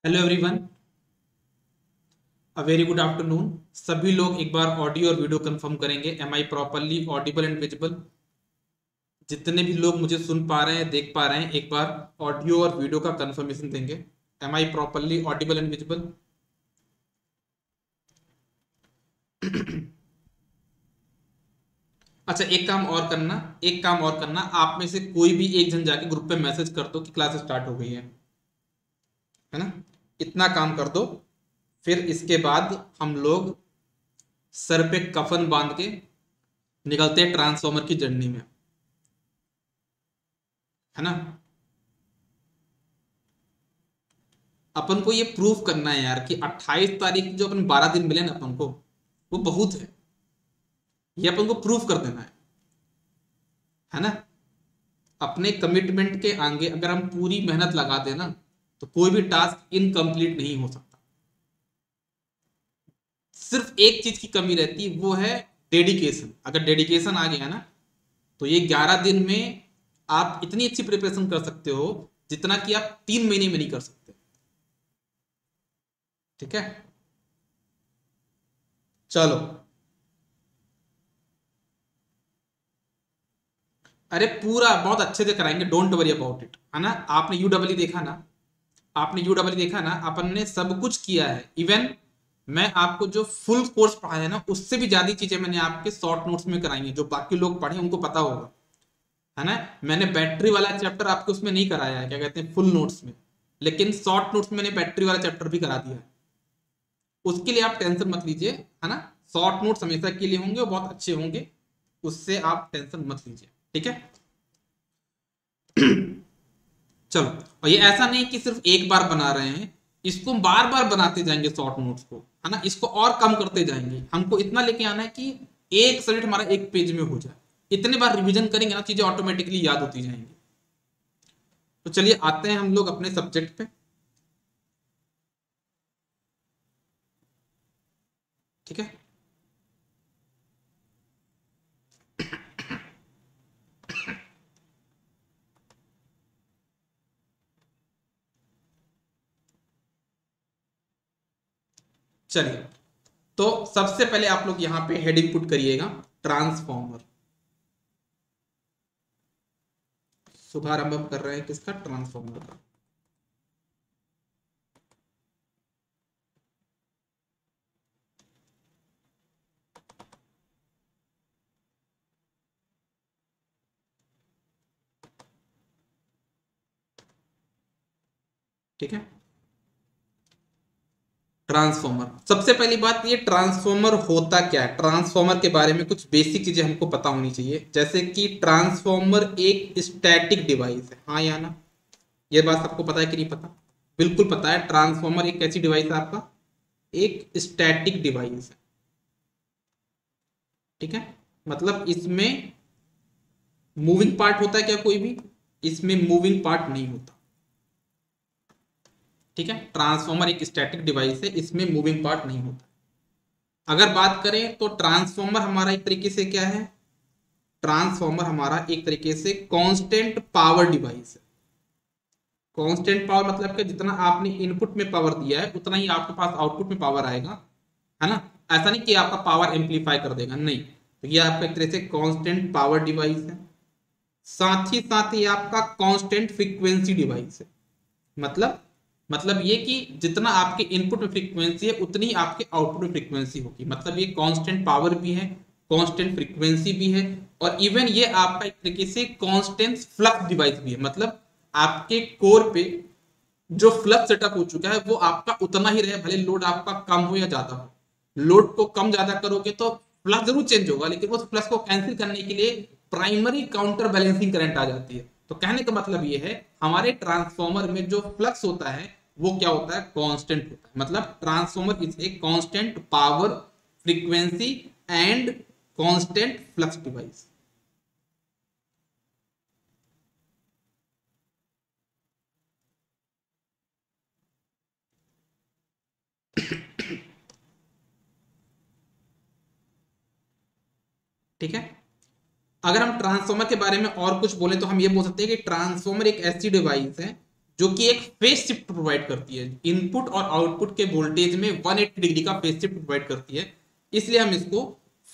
Hello everyone, a very good afternoon. सभी लोग एक बार ऑडियो और वीडियो कंफर्म करेंगे। Am I properly audible and visible? जितने भी लोग मुझे सुन पा रहे हैं, देख पा रहे हैं, एक बार ऑडियो और वीडियो का कंफर्मेशन देंगे। Am I properly audible and visible? अच्छा, एक काम और करना, आप में से कोई भी एक जन जाके ग्रुप पे मैसेज कर दो कि क्लास स्टार्ट हो गई है ना। इतना काम कर दो। फिर इसके बाद हम लोग सर पे कफन बांध के निकलते हैं ट्रांसफॉर्मर की जर्नी में, है ना। अपन को ये प्रूव करना है यार कि 28 तारीख जो अपन 12 दिन मिले ना अपन को, वो बहुत है। ये अपन को प्रूव कर देना है ना। अपने कमिटमेंट के आगे अगर हम पूरी मेहनत लगा देना तो कोई भी टास्क इनकम्प्लीट नहीं हो सकता। सिर्फ एक चीज की कमी रहती है, वो है डेडिकेशन। अगर डेडिकेशन आ गया ना तो ये 11 दिन में आप इतनी अच्छी प्रिपरेशन कर सकते हो जितना कि आप 3 महीने में नहीं कर सकते। ठीक है, चलो। अरे पूरा बहुत अच्छे से कराएंगे, डोंट वरी अबाउट इट, है ना। आपने यूडब्ल्यू देखा ना, अपन ने सब कुछ किया है। इवन मैं आपको जो फुल कोर्स पढ़ाया है ना, उससे भी ज्यादा चीजें मैंने आपके शॉर्ट नोट्स में कराई है, जो बाकी लोग पढ़े उनको पता होगा, है ना। मैंने बैटरी वाला चैप्टर आपको उसमें नहीं कराया है, क्या कहते हैं, फुल नोट्स में। लेकिन शॉर्ट नोट्स में मैंने बैटरी वाला चैप्टर भी करा दिया है। उसके लिए आप टेंशन मत लीजिए, है ना। शॉर्ट नोट्स हमेशा के लिए होंगे और बहुत अच्छे होंगे, उससे आप टेंशन मत लीजिए। ठीक है। चलो। और ये ऐसा नहीं कि सिर्फ एक बार बना रहे हैं, इसको बार बार बनाते जाएंगे शॉर्ट नोट्स को, है ना। इसको और कम करते जाएंगे। हमको इतना लेके आना है कि एक सब्जेक्ट हमारा एक पेज में हो जाए। इतने बार रिवीजन करेंगे ना, चीजें ऑटोमेटिकली याद होती जाएंगी। तो चलिए आते हैं हम लोग अपने सब्जेक्ट पे। ठीक है। चलिए, तो सबसे पहले आप लोग यहां पे हेडिंग पुट करिएगा, ट्रांसफॉर्मर। शुभारंभ हम कर रहे हैं किसका, ट्रांसफॉर्मर का। ठीक है। ट्रांसफॉर्मर, सबसे पहली बात, ये ट्रांसफॉर्मर होता क्या है। ट्रांसफॉर्मर के बारे में कुछ बेसिक चीजें हमको पता होनी चाहिए, जैसे कि ट्रांसफॉर्मर एक स्टैटिक डिवाइस है, हाँ या ना। ये बात सबको पता है कि नहीं पता? बिल्कुल पता है। ट्रांसफॉर्मर एक कैसी डिवाइस है आपका, एक स्टैटिक डिवाइस है। ठीक है, मतलब इसमें मूविंग पार्ट होता है क्या कोई भी? इसमें मूविंग पार्ट नहीं होता। ठीक है, ट्रांसफॉर्मर एक स्टैटिक डिवाइस है, इसमें मूविंग पार्ट नहीं होता। अगर बात करें तो ट्रांसफॉर्मर हमारा एक तरीके से क्या है, ट्रांसफॉर्मर हमारा एक तरीके से कांस्टेंट पावर डिवाइस है। कांस्टेंट पावर मतलब कि जितना आपने इनपुट में पावर दिया है उतना ही आपके पास आउटपुट में पावर आएगा, है ना। ऐसा नहीं कि आपका पावर एम्पलीफाई कर देगा, नहीं। तो ये आपका एक तरह से कांस्टेंट पावर डिवाइस है। साथ ही आपका कांस्टेंट फ्रीक्वेंसी डिवाइस है। मतलब मतलब ये कि जितना आपके इनपुट में फ्रीक्वेंसी है उतनी ही आपके आउटपुट में फ्रीक्वेंसी होगी। मतलब ये कांस्टेंट पावर भी है, कांस्टेंट फ्रीक्वेंसी भी है, और इवन ये आपका एक तरीके से कांस्टेंट फ्लक्स डिवाइस भी है। मतलब आपके कोर पे जो फ्लक्स सेटअप हो चुका है वो आपका उतना ही रहे, भले लोड आपका कम हो या ज्यादा हो। लोड को कम ज्यादा करोगे तो फ्लक्स जरूर चेंज होगा, लेकिन उस फ्लक्स को कैंसिल करने के लिए प्राइमरी काउंटर बैलेंसिंग करंट आ जाती है। तो कहने का मतलब ये है, हमारे ट्रांसफॉर्मर में जो फ्लक्स होता है वो क्या होता है, कांस्टेंट होता है। मतलब transformer is a constant power, frequency and constant flux device. ठीक है। अगर हम ट्रांसफॉर्मर के बारे में और कुछ बोले तो हम ये बोल सकते हैं कि ट्रांसफॉर्मर एक ऐसी डिवाइस है जो कि एक फेज शिफ्ट प्रोवाइड करती है, इनपुट और आउटपुट के वोल्टेज में 180 डिग्री का फेज शिफ्ट प्रोवाइड करती है, इसलिए हम इसको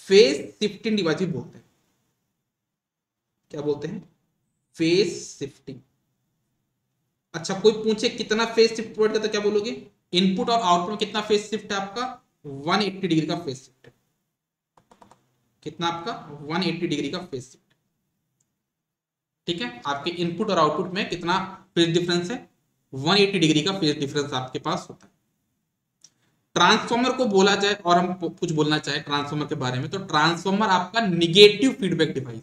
फेज शिफ्टिंग डिवाइस भी बोलते हैं। क्या बोलते हैं? Phase shifting. अच्छा, कोई पूछे कितना फेज शिफ्ट प्रोवाइड करता है, क्या बोलोगे? इनपुट और आउटपुट में कितना फेज शिफ्ट है आपका? 180 डिग्री का फेज शिफ्ट है। कितना आपका? 180 डिग्री का फेज शिफ्ट। ठीक है, आपके इनपुट और आउटपुट में कितना फेज डिफरेंस है? 180 डिग्री का फेज डिफरेंस आपके पास होता है। ट्रांसफॉर्मर को बोला जाए और हम कुछ बोलना चाहे ट्रांसफॉर्मर के बारे में, तो ट्रांसफॉर्मर आपका निगेटिव फीडबैक डिवाइस,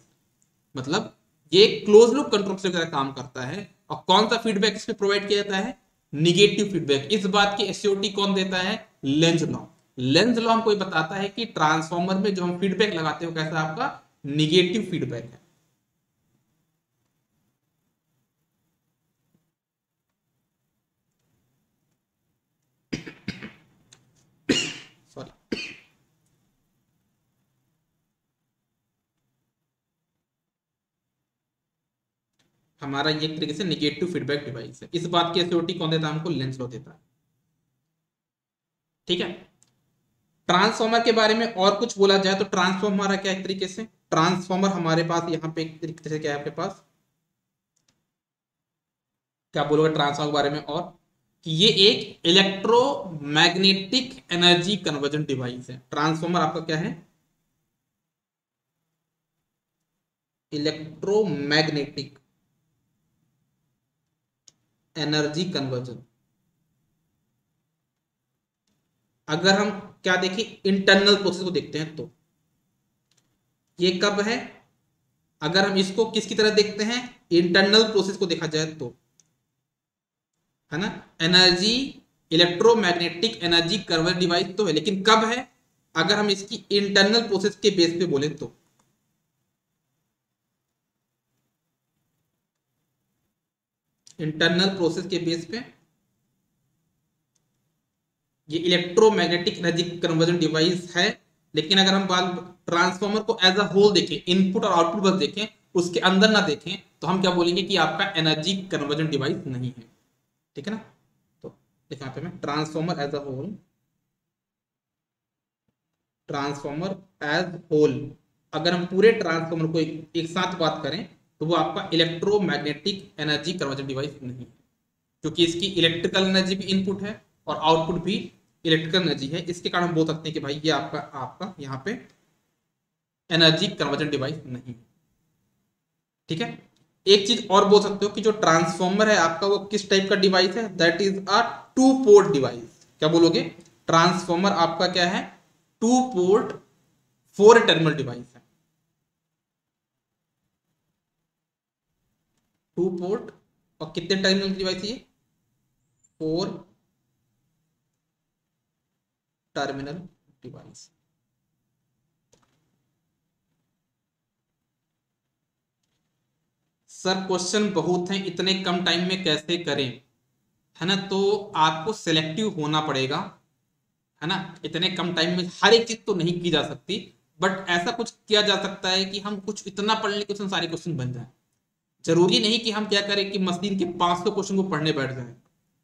मतलब ये क्लोज लूप कंट्रोल की तरह काम करता है। और कौन सा फीडबैक इसमें प्रोवाइड किया जाता है? Negative feedback. इस बात की एश्योरिटी कौन देता है? Lenz law. लेंज लॉ हमको बताता है कि ट्रांसफॉर्मर में जो हम फीडबैक लगाते हो कैसा आपका निगेटिव फीडबैक है। सॉरी। हमारा ये एक तरीके से निगेटिव फीडबैक डिवाइस है। इस बात की एश्योरिटी कौन देता है हमको? लेंज लॉ देता है। ठीक है, ट्रांसफॉर्मर के बारे में और कुछ बोला जाए तो ट्रांसफॉर्मर हमारा क्या एक तरीके से, ट्रांसफॉर्मर हमारे पास यहाँ पे एक तरीके से क्या है आपके पास, क्या बोलोगे ट्रांसफॉर्मर के बारे में? और कि ये एक इलेक्ट्रोमैग्नेटिक एनर्जी कन्वर्जन डिवाइस है। ट्रांसफॉर्मर आपका क्या है? Electromagnetic energy conversion. अगर हम क्या देखें, इंटरनल प्रोसेस को देखते हैं तो ये कब है? अगर हम इसको किसकी तरह देखते हैं, इंटरनल प्रोसेस को देखा जाए तो, है ना, energy, electromagnetic energy conversion device तो है, लेकिन कब है? अगर हम इसकी इंटरनल प्रोसेस के बेस पे बोले तो। इंटरनल प्रोसेस के बेस पे ये इलेक्ट्रोमैग्नेटिक एनर्जी कन्वर्जन डिवाइस है। लेकिन अगर हम बात ट्रांसफॉर्मर को एज अ होल देखें, इनपुट और आउटपुट बस देखें, उसके अंदर ना देखें, तो हम क्या बोलेंगे कि आपका एनर्जी कन्वर्जन डिवाइस नहीं है। ठीक है ना? तो देखिए यहाँ पे मैं transformer as a whole, transformer as whole, अगर हम पूरे ट्रांसफॉर्मर को एक साथ बात करें तो वो आपका इलेक्ट्रोमैग्नेटिक एनर्जी कन्वर्जन डिवाइस नहीं है, क्योंकि इसकी इलेक्ट्रिकल एनर्जी भी इनपुट है और आउटपुट भी इलेक्ट्रिकल एनर्जी है। इसके कारण हम बोल सकते हैं कि भाई ये आपका आपका यहाँ पे एनर्जी कन्वर्जन डिवाइस नहीं है। ठीक है, एक चीज और बोल सकते हो कि जो ट्रांसफॉर्मर है आपका वो किस टाइप का डिवाइस है? That is a two port device. क्या बोलोगे? ट्रांसफॉर्मर आपका क्या है? Two port four terminal device है। टू पोर्ट और कितने टर्मिनल डिवाइस? ये four terminal device. Sir question बहुत हैं, इतने कम टाइम में कैसे करें, है ना? तो आपको सिलेक्टिव होना पड़ेगा, है ना? इतने कम टाइम में हर एक चीज तो नहीं की जा सकती, बट ऐसा कुछ किया जा सकता है कि हम कुछ इतना पढ़ लें कि उसमें सारे क्वेश्चन बन जाए। जरूरी नहीं कि हम क्या करें कि मशीन के 500 क्वेश्चन को पढ़ने बैठ जाए।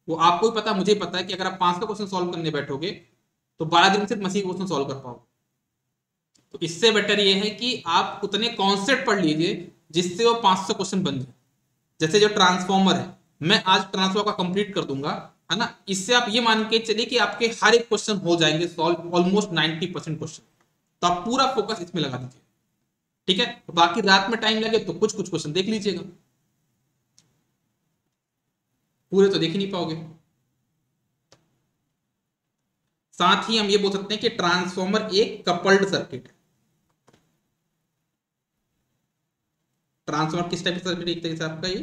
वो आपको भी पता, मुझे पता है कि अगर आप 500 क्वेश्चन सॉल्व करने बैठोगे तो 12 दिन से मशीन क्वेश्चन सॉल्व कर पाओ। तो इससे बेटर ये है कि आप उतने कॉन्सेप्ट पढ़ लीजिए जिससे वो 500 क्वेश्चन बन जाए। जैसे जो ट्रांसफॉर्मर है, मैं आज ट्रांसफॉर्मर का कंप्लीट कर दूंगा, है ना? इससे आप ये मान के चलिए कि आपके हर एक क्वेश्चन हो जाएंगे सॉल्व, ऑलमोस्ट 90% क्वेश्चन। तो आप पूरा फोकस इसमें लगा दीजिए। ठीक है, तो बाकी रात में टाइम लगे तो कुछ कुछ क्वेश्चन देख लीजिएगा, पूरे तो देख ही नहीं पाओगे। साथ ही हम ये बोल सकते हैं कि ट्रांसफॉर्मर एक कपल्ड सर्किट है। ट्रांसफॉर्मर किस टाइप का सर्किट? एक तरीके से आपका ये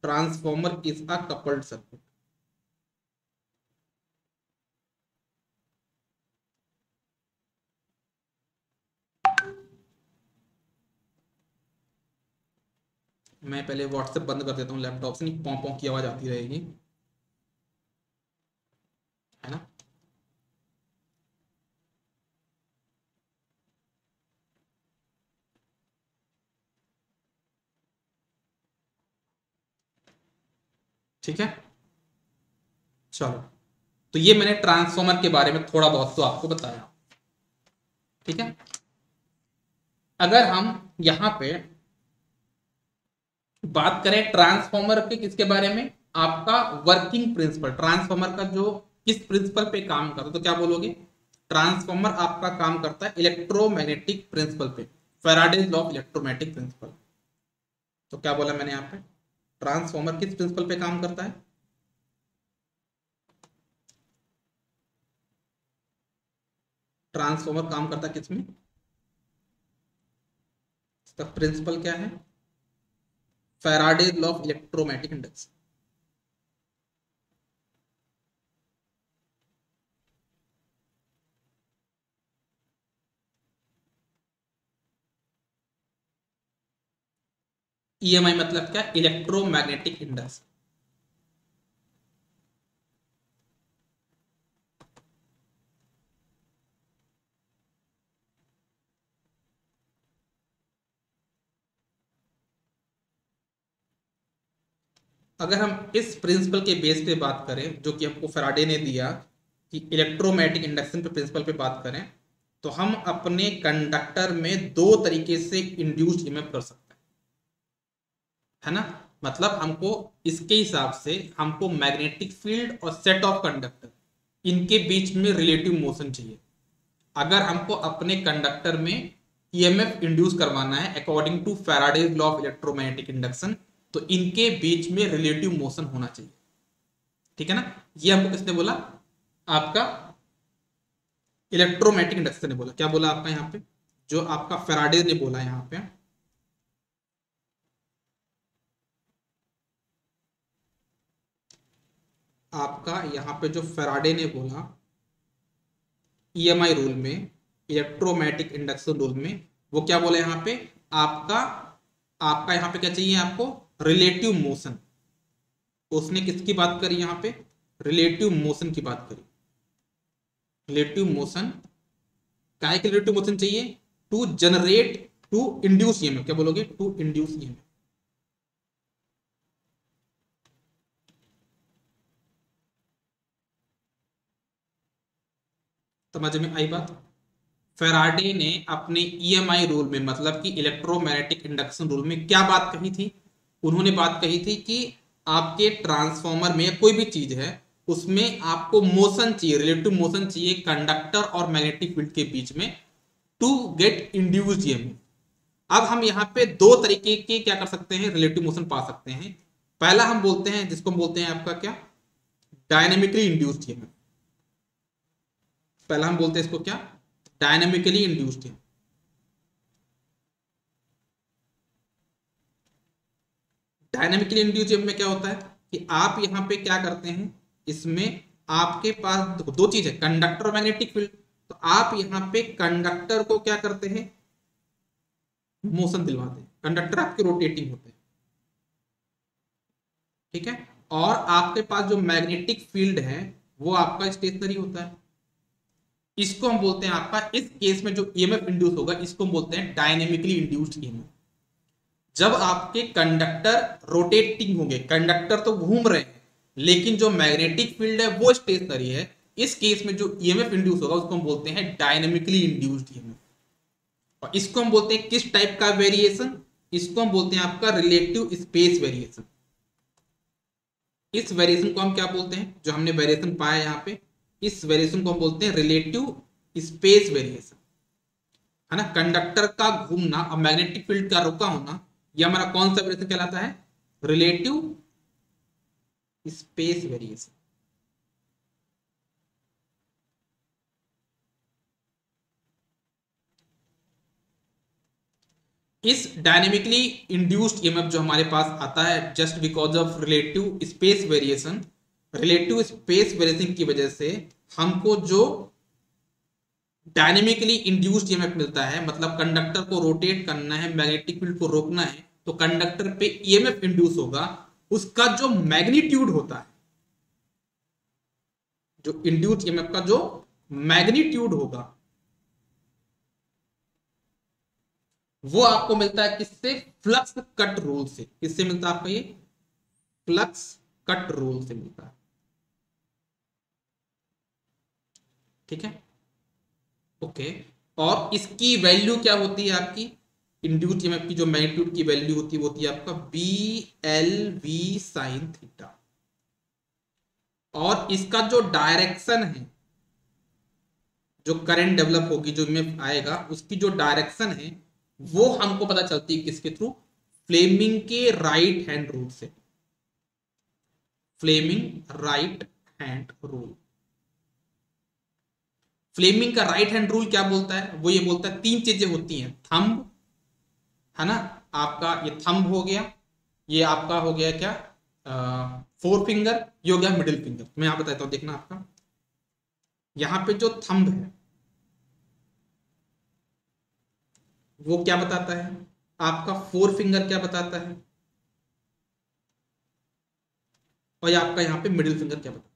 transformer is a coupled circuit. मैं पहले व्हाट्सएप बंद कर देता हूँ लैपटॉप से, नहीं पॉं पॉं की आवाज आती रहेगी, है ना? ठीक है, चलो, तो ये मैंने ट्रांसफॉर्मर के बारे में थोड़ा बहुत तो आपको बताया। ठीक है, अगर हम यहां पे बात करें ट्रांसफॉर्मर के किसके बारे में, आपका वर्किंग प्रिंसिपल, ट्रांसफॉर्मर का जो किस प्रिंसिपल पे काम करता है, तो क्या बोलोगे, ट्रांसफॉर्मर आपका काम करता है इलेक्ट्रोमैग्नेटिक प्रिंसिपल पे, Faraday's law of electromagnetic principle. तो क्या बोला मैंने यहाँ पे, ट्रांसफॉर्मर किस प्रिंसिपल पे काम करता है, ट्रांसफॉर्मर काम करता है किसमें, इसका प्रिंसिपल क्या है, Faraday's law of electromagnetic induction. EMI मतलब क्या, इलेक्ट्रोमैग्नेटिक इंडक्शन। अगर हम इस प्रिंसिपल के बेस पे बात करें जो कि हमको फैराडे ने दिया कि इलेक्ट्रोमैग्नेटिक इंडक्शन के प्रिंसिपल पे बात करें, तो हम अपने कंडक्टर में दो तरीके से इंड्यूस्ड ईएमएफ कर सकते हैं, है ना, मतलब हमको इसके हिसाब से हमको मैग्नेटिक फील्ड और सेट ऑफ कंडक्टर इनके बीच में रिलेटिव मोशन चाहिए। अगर हमको अपने कंडक्टर में ईएमएफ इंड्यूस करवाना है according to Faraday's law of electromagnetic induction, तो इनके बीच में रिलेटिव मोशन होना चाहिए। ठीक है ना, ये हमको किसने बोला, आपका इलेक्ट्रोमैग्नेटिक इंडक्शन ने बोला। क्या बोला आपका यहाँ पे, जो आपका फैराडे ने बोला यहाँ पे, आपका यहाँ पे जो फैराडे ने बोला ईएमआई रूल में, इलेक्ट्रोमैग्नेटिक इंडक्शन रूल में, वो क्या बोला यहाँ पे, आपका आपका यहाँ पे क्या चाहिए आपको, रिलेटिव मोशन। उसने किसकी बात करी यहाँ पे, रिलेटिव मोशन की बात करी। रिलेटिव मोशन, काय के रिलेटिव मोशन चाहिए, to generate, to induce EMF, क्या बोलोगे, टू इंड्यूस ईएमएफ। समझ में आई बात। फैराडे ने अपने ईएमआई रूल में, मतलब कि इलेक्ट्रोमैग्नेटिक इंडक्शन रूल में क्या बात कही थी, उन्होंने बात कही थी कि आपके ट्रांसफॉर्मर में या कोई भी चीज है उसमें आपको मोशन चाहिए, रिलेटिव मोशन चाहिए कंडक्टर और मैग्नेटिक फील्ड के बीच में, टू गेट इंड्यूस्ड ईएमएफ। अब हम यहाँ पे दो तरीके के क्या कर सकते हैं, रिलेटिव मोशन पा सकते हैं। पहला हम बोलते हैं, जिसको हम बोलते हैं आपका क्या, डायनेमिकली इंड्यूस्ड ईएमएफ। पहला हम बोलते हैं इसको क्या, dynamically induced EMF. Dynamically induced EMF में क्या होता है कि आप यहाँ पे क्या करते हैं, इसमें आपके पास दो चीज है, कंडक्टर और मैग्नेटिक फील्ड। तो आप यहाँ पे कंडक्टर को क्या करते हैं, मोशन दिलवाते हैं, कंडक्टर आपके रोटेटिंग होते हैं। ठीक है, और आपके पास जो मैग्नेटिक फील्ड है वो आपका स्टेशनरी होता है। इसको हम बोलते हैं आपका, इस केस में जो ईएमएफ इंड्यूस होगा इसको हम बोलते हैं डायनेमिकली इंड्यूस्ड ईएमएफ। जब आपके कंडक्टर रोटेटिंग होंगे, कंडक्टर तो घूम रहे हैं लेकिन जो मैग्नेटिक फील्ड है वो स्टेशनरी है, इस केस में जो ईएमएफ इंड्यूस होगा उसको हम बोलते हैं डायनेमिकली इंड्यूस्ड ईएमएफ। और इसको हम बोलते हैं किस टाइप का वेरिएशन, इसको हम बोलते हैं आपका रिलेटिव स्पेस वेरिएशन। इस वेरिएशन को हम क्या बोलते हैं, जो हमने वेरिएशन पाया यहाँ पे, इस वेरिएशन को हम बोलते हैं रिलेटिव स्पेस वेरिएशन, है ना। कंडक्टर का घूमना और मैग्नेटिक फील्ड का रुका होना, यह हमारा कौन सा वेरिएशन कहलाता है, रिलेटिव स्पेस वेरिएशन। इस डायनेमिकली इंड्यूस्ड ईएमएफ जो हमारे पास आता है just because of relative space variation, relative space variation की वजह से हमको जो डायनेमिकली इंड्यूस्ड ईएमएफ मिलता है, मतलब कंडक्टर को रोटेट करना है, मैग्नेटिक फील्ड को रोकना है, तो कंडक्टर पे ईएमएफ इंड्यूस होगा, उसका जो मैग्नीट्यूड होता है, जो इंड्यूस्ड ईएमएफ का जो मैग्नीट्यूड होगा वो आपको मिलता है किससे, फ्लक्स कट रूल से। किससे मिलता है आपका ये, फ्लक्स कट रूल से मिलता है। ठीक है, ओके। और इसकी वैल्यू क्या होती है आपकी, इंड्यूस्ड ईएमएफ की जो मैग्नीट्यूड की वैल्यू होती है वो होती है आपका B L V sine theta. और इसका जो डायरेक्शन है, जो करंट डेवलप होगी, जो ईएमएफ आएगा, उसकी जो डायरेक्शन है वो हमको पता चलती है किसके थ्रू, फ्लेमिंग के राइट हैंड रूल से। Fleming right hand rule. Fleming का राइट हैंड रूल क्या बोलता है, वो ये बोलता है तीन चीजें होती हैं, थंब है ना, आपका ये थंब हो गया, ये आपका हो गया क्या, फोर फिंगर, ये हो गया मिडिल फिंगर। मैं यहां बताता हूं, देखना आपका यहां पे जो थंब है वो क्या बताता है, आपका फोर फिंगर क्या बताता है, और आपका यहां पे मिडिल फिंगर क्या बताता है।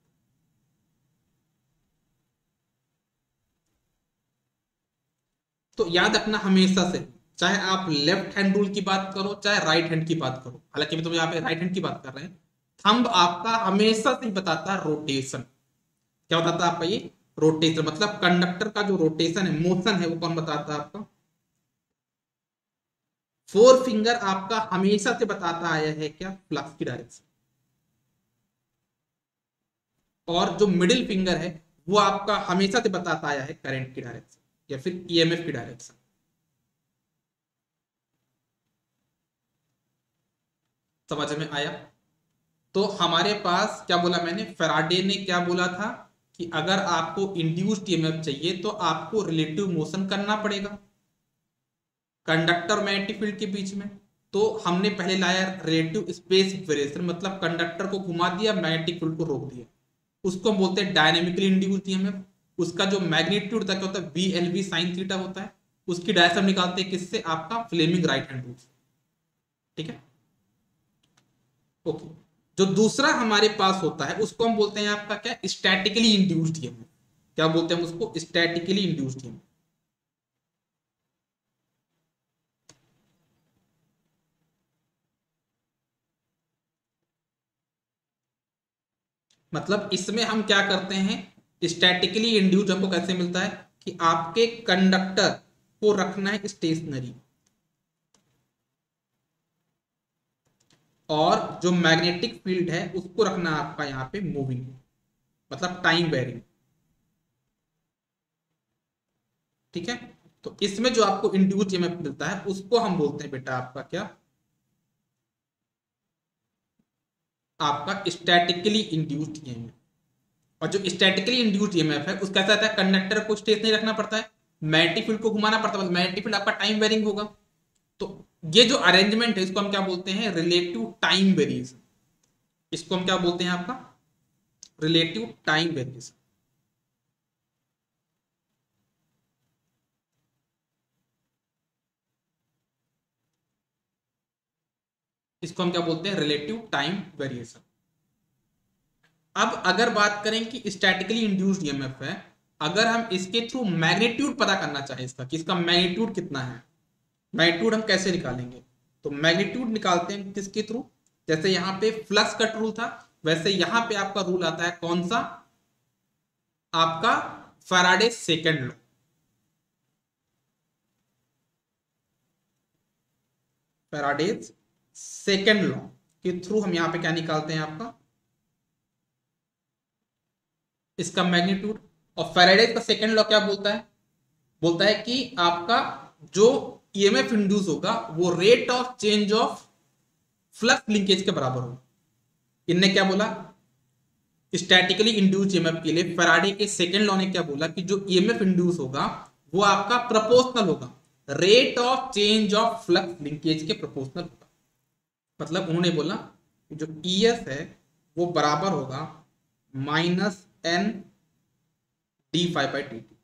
तो याद रखना हमेशा से, चाहे आप लेफ्ट हैंड रूल की बात करो चाहे राइट हैंड की बात करो, हालांकि हम तो यहाँ पे राइट हैंड की बात कर रहे हैं, थंब आपका हमेशा से बताता है रोटेशन। क्या बताता है आपका ये, रोटेशन, मतलब कंडक्टर का जो रोटेशन है, मोशन है, वो कौन बताता है आपका, फोर फिंगर आपका हमेशा से बताता आया है क्या, फ्लक्स की डायरेक्शन। और जो मिडिल फिंगर है वो आपका हमेशा से बताता आया है करंट की डायरेक्शन या फिर ईएमएफ की डायरेक्शन। समझ में आया। तो हमारे पास क्या बोला मैंने, फैराडे ने क्या बोला था कि अगर आपको इंड्यूस्ड ईएमएफ चाहिए तो आपको रिलेटिव मोशन करना पड़ेगा कंडक्टर और मैग्नेटिक फील्ड के बीच में। तो हमने पहले लाया रिलेटिव स्पेस वेरिएशन, मतलब कंडक्टर को घुमा दिया, मैग्नेटिक फील्ड को रोक दिया, उसको हम बोलते हैं डायनेमिकली इंड्यूस्ड ईएमएफ। उसका जो मैग्नीट्यूड तक होता है B L V sine theta होता है, उसकी डायरेक्शन निकालते हैं किससे, आपका फ्लेमिंग राइट हैंड रूल से। ठीक है, ओके। जो दूसरा हमारे पास होता है उसको हम बोलते हैं आपका क्या, स्टैटिकली इंड्यूस्ड ईएमएफ। क्या बोलते हैं हम उसको, स्टैटिकली इंड्यूस्ड ईएमएफ। मतलब इसमें हम क्या करते हैं, स्टैटिकली इंड्यूस्ड हमको कैसे मिलता है कि आपके कंडक्टर को रखना है स्टेशनरी, और जो मैग्नेटिक फील्ड है उसको रखना है आपका यहाँ पे मूविंग, मतलब टाइम वेरिंग। ठीक है, तो इसमें जो आपको इंड्यूस्ड ईएमएफ मिलता है उसको हम बोलते हैं बेटा आपका क्या, आपका स्टैटिकली इंड्यूस्ड ईएमएफ। और जो स्टैटिकली इंड्यूस्ड ईएमएफ है उसका कैसा रहता है, कंडक्टर को स्टेशनरी रखना पड़ता है, मैग्नेटिक फील्ड को घुमाना पड़ता है, मैग्नेटिक फील्ड आपका टाइम वेरिंग होगा। तो ये जो अरेंजमेंट है इसको हम क्या बोलते हैं, रिलेटिव टाइम वेरिएशन। इसको हम क्या बोलते हैं आपका, रिलेटिव टाइम वेरिएशन। इसको हम क्या बोलते हैं, रिलेटिव टाइम वेरिएशन। अब अगर बात करें कि स्टैटिकली इंड्यूस्ड ईएमएफ है, अगर हम इसके थ्रू मैग्नीट्यूड पता करना चाहें इसका, कि इसका मैग्नीट्यूड कितना है, मैग्नीट्यूड हम कैसे निकालेंगे, तो मैग्नीट्यूड निकालते हैं किसके थ्रू, जैसे यहां पे फ्लक्स कट रूल था, वैसे यहां पे आपका रूल आता है कौन सा, आपका Faraday second law. Faraday second law के थ्रू हम यहां पे क्या निकालते हैं आपका, इसका मैग्नीट्यूड। और फैराडे का सेकंड लॉ क्या बोलता है, बोलता है कि आपका जो ईएमएफ इंड्यूस होगा वो rate of change of flux linkage के बराबर होगा। इनने क्या बोला, स्टैटिकली इंड्यूस ईएमएफ के लिए फैराडे के सेकंड लॉ ने क्या बोला कि जो ईएमएफ इंड्यूस होगा वो आपका प्रोपोर्शनल होगा, rate of change of flux linkage के प्रोपोर्शनल होगा। मतलब उन्होंने बोला कि जो ईएस है वो बराबर होगा minus N D phi by T T.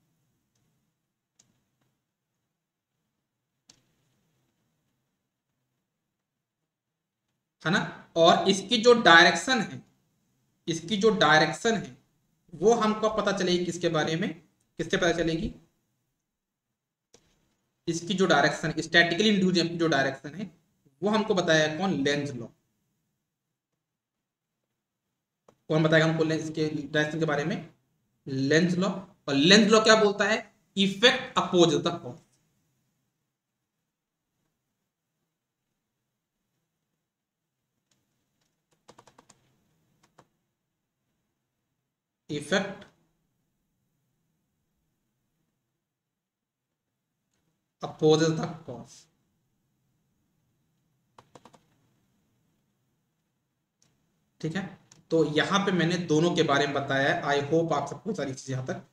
है ना, और इसकी जो डायरेक्शन है, इसकी जो डायरेक्शन है वो हमको पता चलेगी किसके बारे में, किससे पता चलेगी, इसकी जो डायरेक्शन स्टैटिकली इंड्यूस्ड की जो डायरेक्शन है वो हमको बताया कौन, लेंज लॉ। कौन बताएगा हमको इसके डायरेक्शन के बारे में? Lenz law. और लेंज लॉ क्या बोलता है? Effect oppose the cause. Effect opposes the cause. ठीक है, तो यहां पे मैंने दोनों के बारे में बताया है। आई होप आप सबको सारी चीजें यहां तक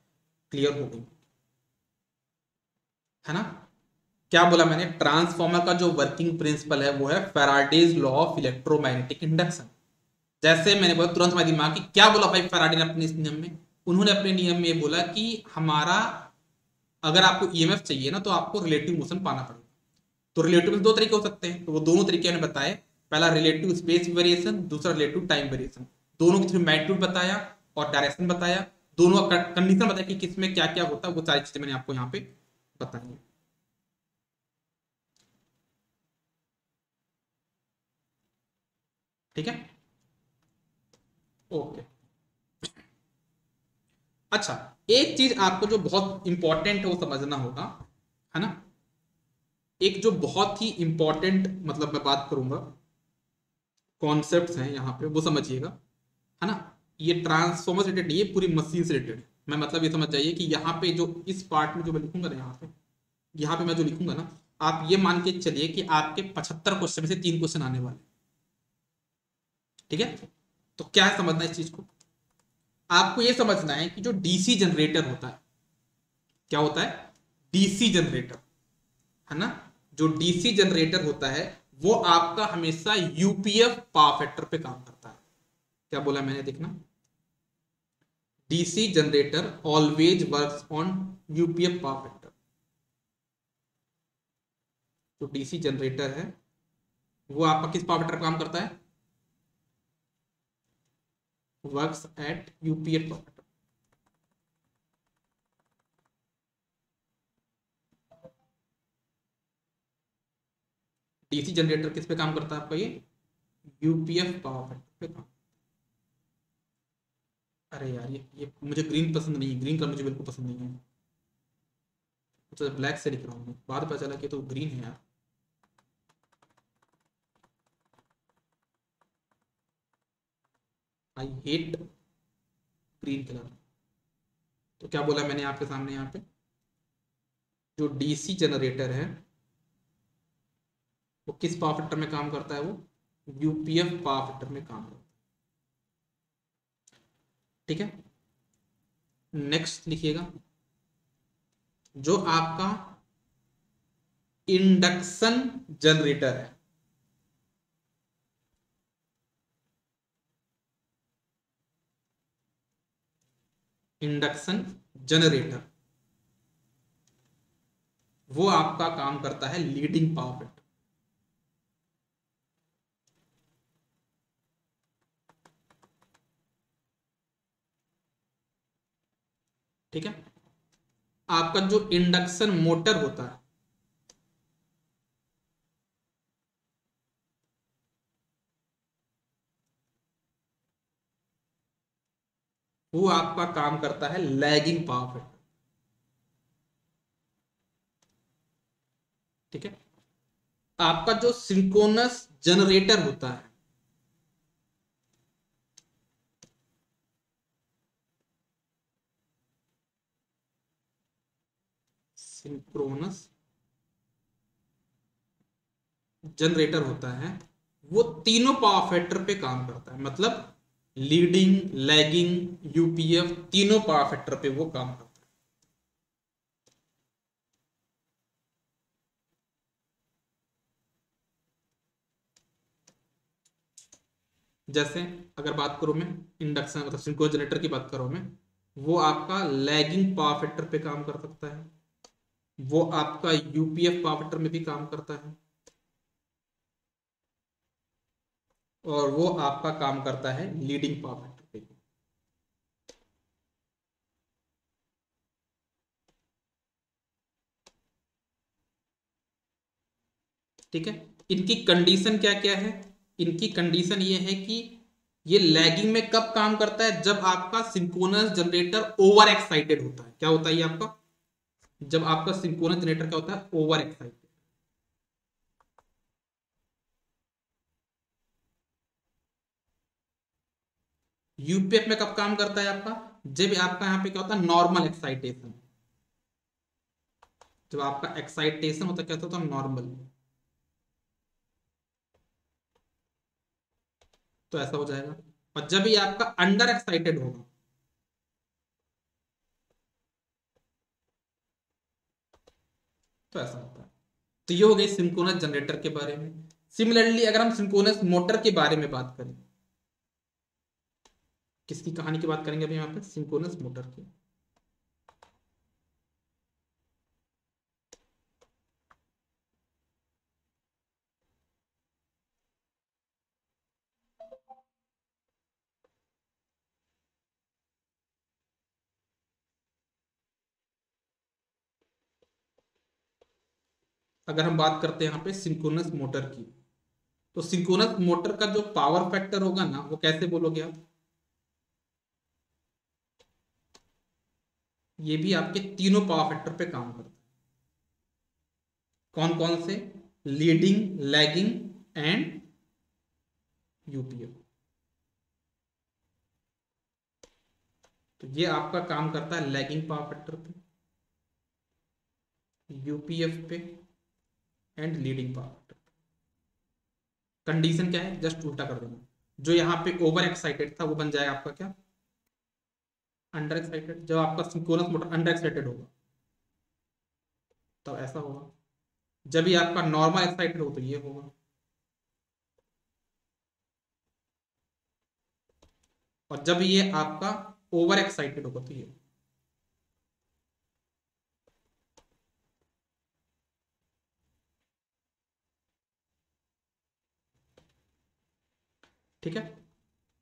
क्लियर हो गई है ना? क्या बोला मैंने? ट्रांसफॉर्मर का जो वर्किंग प्रिंसिपल है वो है Faraday's law of electromagnetic induction. जैसे मैंने बोला, तुरंत हमारे दिमाग की क्या बोला भाई फैराडे ने अपने इस नियम में? उन्होंने अपने नियम में बोला कि हमारा, अगर आपको ईएमएफ चाहिए ना तो आपको रिलेटिव मोशन पाना पड़ेगा। तो रिलेटिव में दो तरीके हो सकते हैं, तो वो दोनों तरीके मैंने बताए। पहला रिलेटिव स्पेस वेरिएशन, दूसरा रिलेटिव टाइम वेरिएशन। दोनों की थ्रू मैग्नीट्यूड बताया और डायरेक्शन बताया, दोनों का कंडीशन बताया कि किसमें क्या क्या होता है। वो सारी चीजें मैंने आपको यहाँ पे बताई है। ठीक है, ओके। अच्छा, एक चीज आपको जो बहुत इंपॉर्टेंट है वो समझना होगा, है ना? एक जो बहुत ही इंपॉर्टेंट, मतलब मैं बात करूंगा, कॉन्सेप्ट्स हैं यहाँ पे, वो समझिएगा, है ना? ये ट्रांसफॉर्मर से रिलेटेड, ये पूरी मशीन से रिलेटेड। मैं मतलब ये समझ जाइए कि यहाँ पे जो इस पार्ट में जो मैं लिखूंगा ना, यहाँ पे मैं जो लिखूंगा ना, आप ये मान के चलिए कि आपके 75 क्वेश्चन में से 3 क्वेश्चन आने वाले। ठीक है, तो क्या है समझना इस चीज को? आपको ये समझना है कि जो डीसी जनरेटर होता है, क्या होता है? डीसी जनरेटर, है ना? जो डीसी जनरेटर होता है वो आपका हमेशा यूपीएफ पावर फैक्टर पे काम करता है। क्या बोला मैंने, देखना, DC generator always works on UPF power factor. जो डीसी जनरेटर है वो आपका किस पावर फैक्टर पे काम करता है? Works at UPF power factor. DC generator किस पे काम करता है आपका? ये यूपीएफ पावर फैक्टर पे काम। अरे यार, ये मुझे ग्रीन पसंद नहीं है, ग्रीन कलर मुझे बिल्कुल पसंद नहीं है। तो ब्लैक से लिख रहा हूँ, बाद पता चला कि तो ग्रीन है यार। I hate green colour. तो क्या बोला मैंने आपके सामने यहाँ पे? जो डीसी जनरेटर है वो किस पावर फैक्टर में काम करता है? वो यूपीएफ पावर फैक्टर में काम करता है। ठीक है, नेक्स्ट लिखिएगा, जो आपका इंडक्शन जनरेटर है, इंडक्शन जनरेटर, वो आपका काम करता है लीडिंग पावर फैक्टर। ठीक है, आपका जो इंडक्शन मोटर होता है वो आपका काम करता है लैगिंग पावर फैक्टर। ठीक है, आपका जो सिंक्रोनस जनरेटर होता है, सिंक्रोनस जनरेटर होता है, वो तीनों पावर फैक्टर पे काम करता है। मतलब लीडिंग, लैगिंग, यूपीएफ, तीनों पावर फैक्टर पे वो काम करता है। जैसे अगर बात करूं मैं इंडक्शन मतलब सिंक्रोनस जनरेटर की बात करूं मैं, वो आपका लैगिंग पावर फैक्टर पे काम कर सकता है, वो आपका यूपीएफ पावर फैक्टर में भी काम करता है, और वो आपका काम करता है लीडिंग पावर फैक्टर पे। ठीक है, इनकी कंडीशन क्या क्या है? इनकी कंडीशन ये है कि ये लैगिंग में कब काम करता है? जब आपका सिंक्रोनस जनरेटर ओवर एक्साइटेड होता है। क्या होता है ये आपका? जब आपका सिंक्रोनस जनरेटर क्या होता है? Over excited. यूपीएफ में कब काम करता है आपका? जब आपका यहाँ पे क्या होता है? Normal excitation. जब आपका एक्साइटेशन होता है क्या होता है? नॉर्मल। तो ऐसा हो जाएगा। और जब ये आपका अंडर एक्साइटेड होगा, तो ऐसा होता है। तो ये हो गई सिंक्रोनस जनरेटर के बारे में। सिमिलरली अगर हम सिंक्रोनस मोटर के बारे में बात करें, किसकी कहानी की बात करेंगे अभी यहाँ पे? सिंक्रोनस मोटर की। अगर हम बात करते हैं यहाँ पे सिंक्रोनस मोटर की, तो सिंक्रोनस मोटर का जो पावर फैक्टर होगा ना, वो कैसे बोलोगे आप? ये भी आपके तीनों पावर फैक्टर पे काम करता है। कौन कौन से? Leading, lagging and UPF. तो ये आपका काम करता है लैगिंग पावर फैक्टर पे, यूपीएफ पे and leading power factor. Condition क्या है? जस्ट उल्टा कर देना। जो यहाँ पे ओवर एक्साइटेड था वो बन जाएगा आपका क्या? Under excited. जब आपका सिंक्रोनस मोटर अंडर एक्साइटेड होगा तब ऐसा होगा। जब ये आपका नॉर्मल एक्साइटेड हो तो ये होगा। और जब ये आपका ओवर एक्साइटेड होगा तो ये। ठीक है,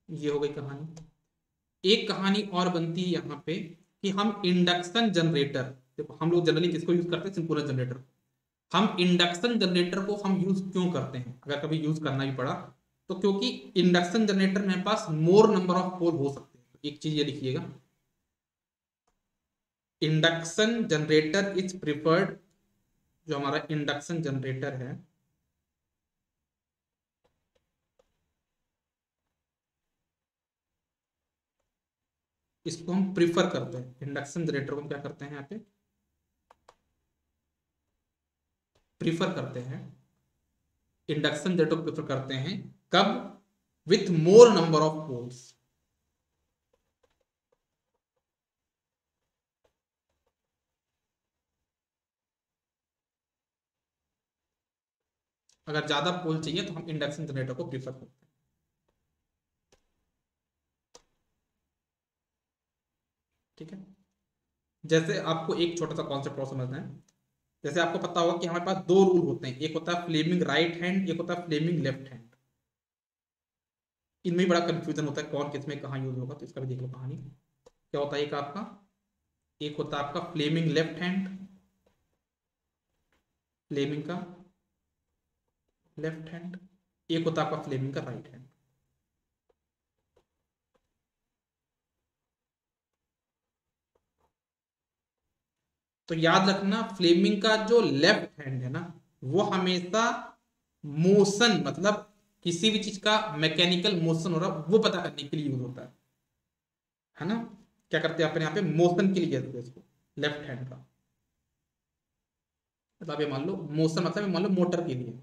ये हो गई कहानी। एक कहानी और बनती है यहाँ पे कि हम इंडक्शन जनरेटर, देखो हम लोग जनरली किसको यूज करते हैं? Synchronous generator. हम इंडक्शन जनरेटर को हम यूज क्यों करते हैं अगर कभी यूज करना भी पड़ा? तो क्योंकि इंडक्शन जनरेटर में पास मोर नंबर ऑफ पोल हो सकते हैं। तो एक चीज ये लिखिएगा, इंडक्शन जनरेटर इज प्रिफर्ड। जो हमारा इंडक्शन जनरेटर है, इसको हम प्रिफर करते हैं। इंडक्शन जनरेटर को हम क्या करते हैं यहाँ पे? प्रिफर करते हैं। इंडक्शन जनरेटर को प्रिफर करते हैं कब? With more number of poles. अगर ज्यादा पोल चाहिए तो हम इंडक्शन जनरेटर को प्रीफर करते हैं। ठीक है। जैसे आपको एक छोटा सा कॉन्सेप्ट और समझना है। जैसे आपको पता होगा कि हमारे पास दो रूल होते हैं, एक होता है फ्लेमिंग राइट हैंड, एक होता है फ्लेमिंग लेफ्ट हैंड। इनमें बड़ा कंफ्यूजन होता है कौन किस में कहाँ यूज होगा, तो इसका भी देख लो कहानी। क्या होता है? एक होता है आपका फ्लेमिंग लेफ्ट हैंड, फ्लेमिंग का लेफ्ट हैंड। एक होता है आपका फ्लेमिंग का राइट हैंड। तो याद रखना, फ्लेमिंग का जो लेफ्ट हैंड है ना, वो हमेशा मोशन, मतलब किसी भी चीज का मैकेनिकल मोशन हो रहा वो पता करने के लिए यूज होता है ना? क्या करते हैं अपन यहाँ पे? मोशन के लिए कहते हैं इसको, लेफ्ट हैंड का। मतलब ये मान लो मोशन, मतलब ये मान लो मोटर के लिए,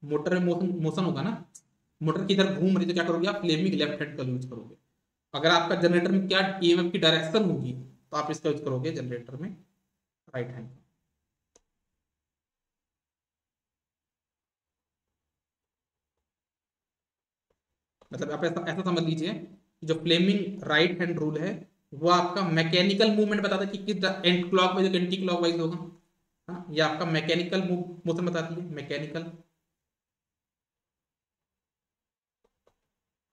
मोटर में मोशन मोशन होगा ना, मोटर किधर घूम रही तो क्या करोगे आप? फ्लेमिंग लेफ्ट हैंड का यूज करोगे। अगर आपका जनरेटर में क्या ईएमएफ की डायरेक्शन होगी तो आप इसका यूज करोगे जनरेटर में राइट हैंड। मतलब आप ऐसा ऐसा समझ लीजिए, जो फ्लेमिंग राइट हैंड रूल है वो आपका मैकेनिकल मूवमेंट बताता है कि किस anti clock wise anti clock wise होगा। हाँ, ये आपका मैकेनिकल मोशन बताती है, मैकेनिकल,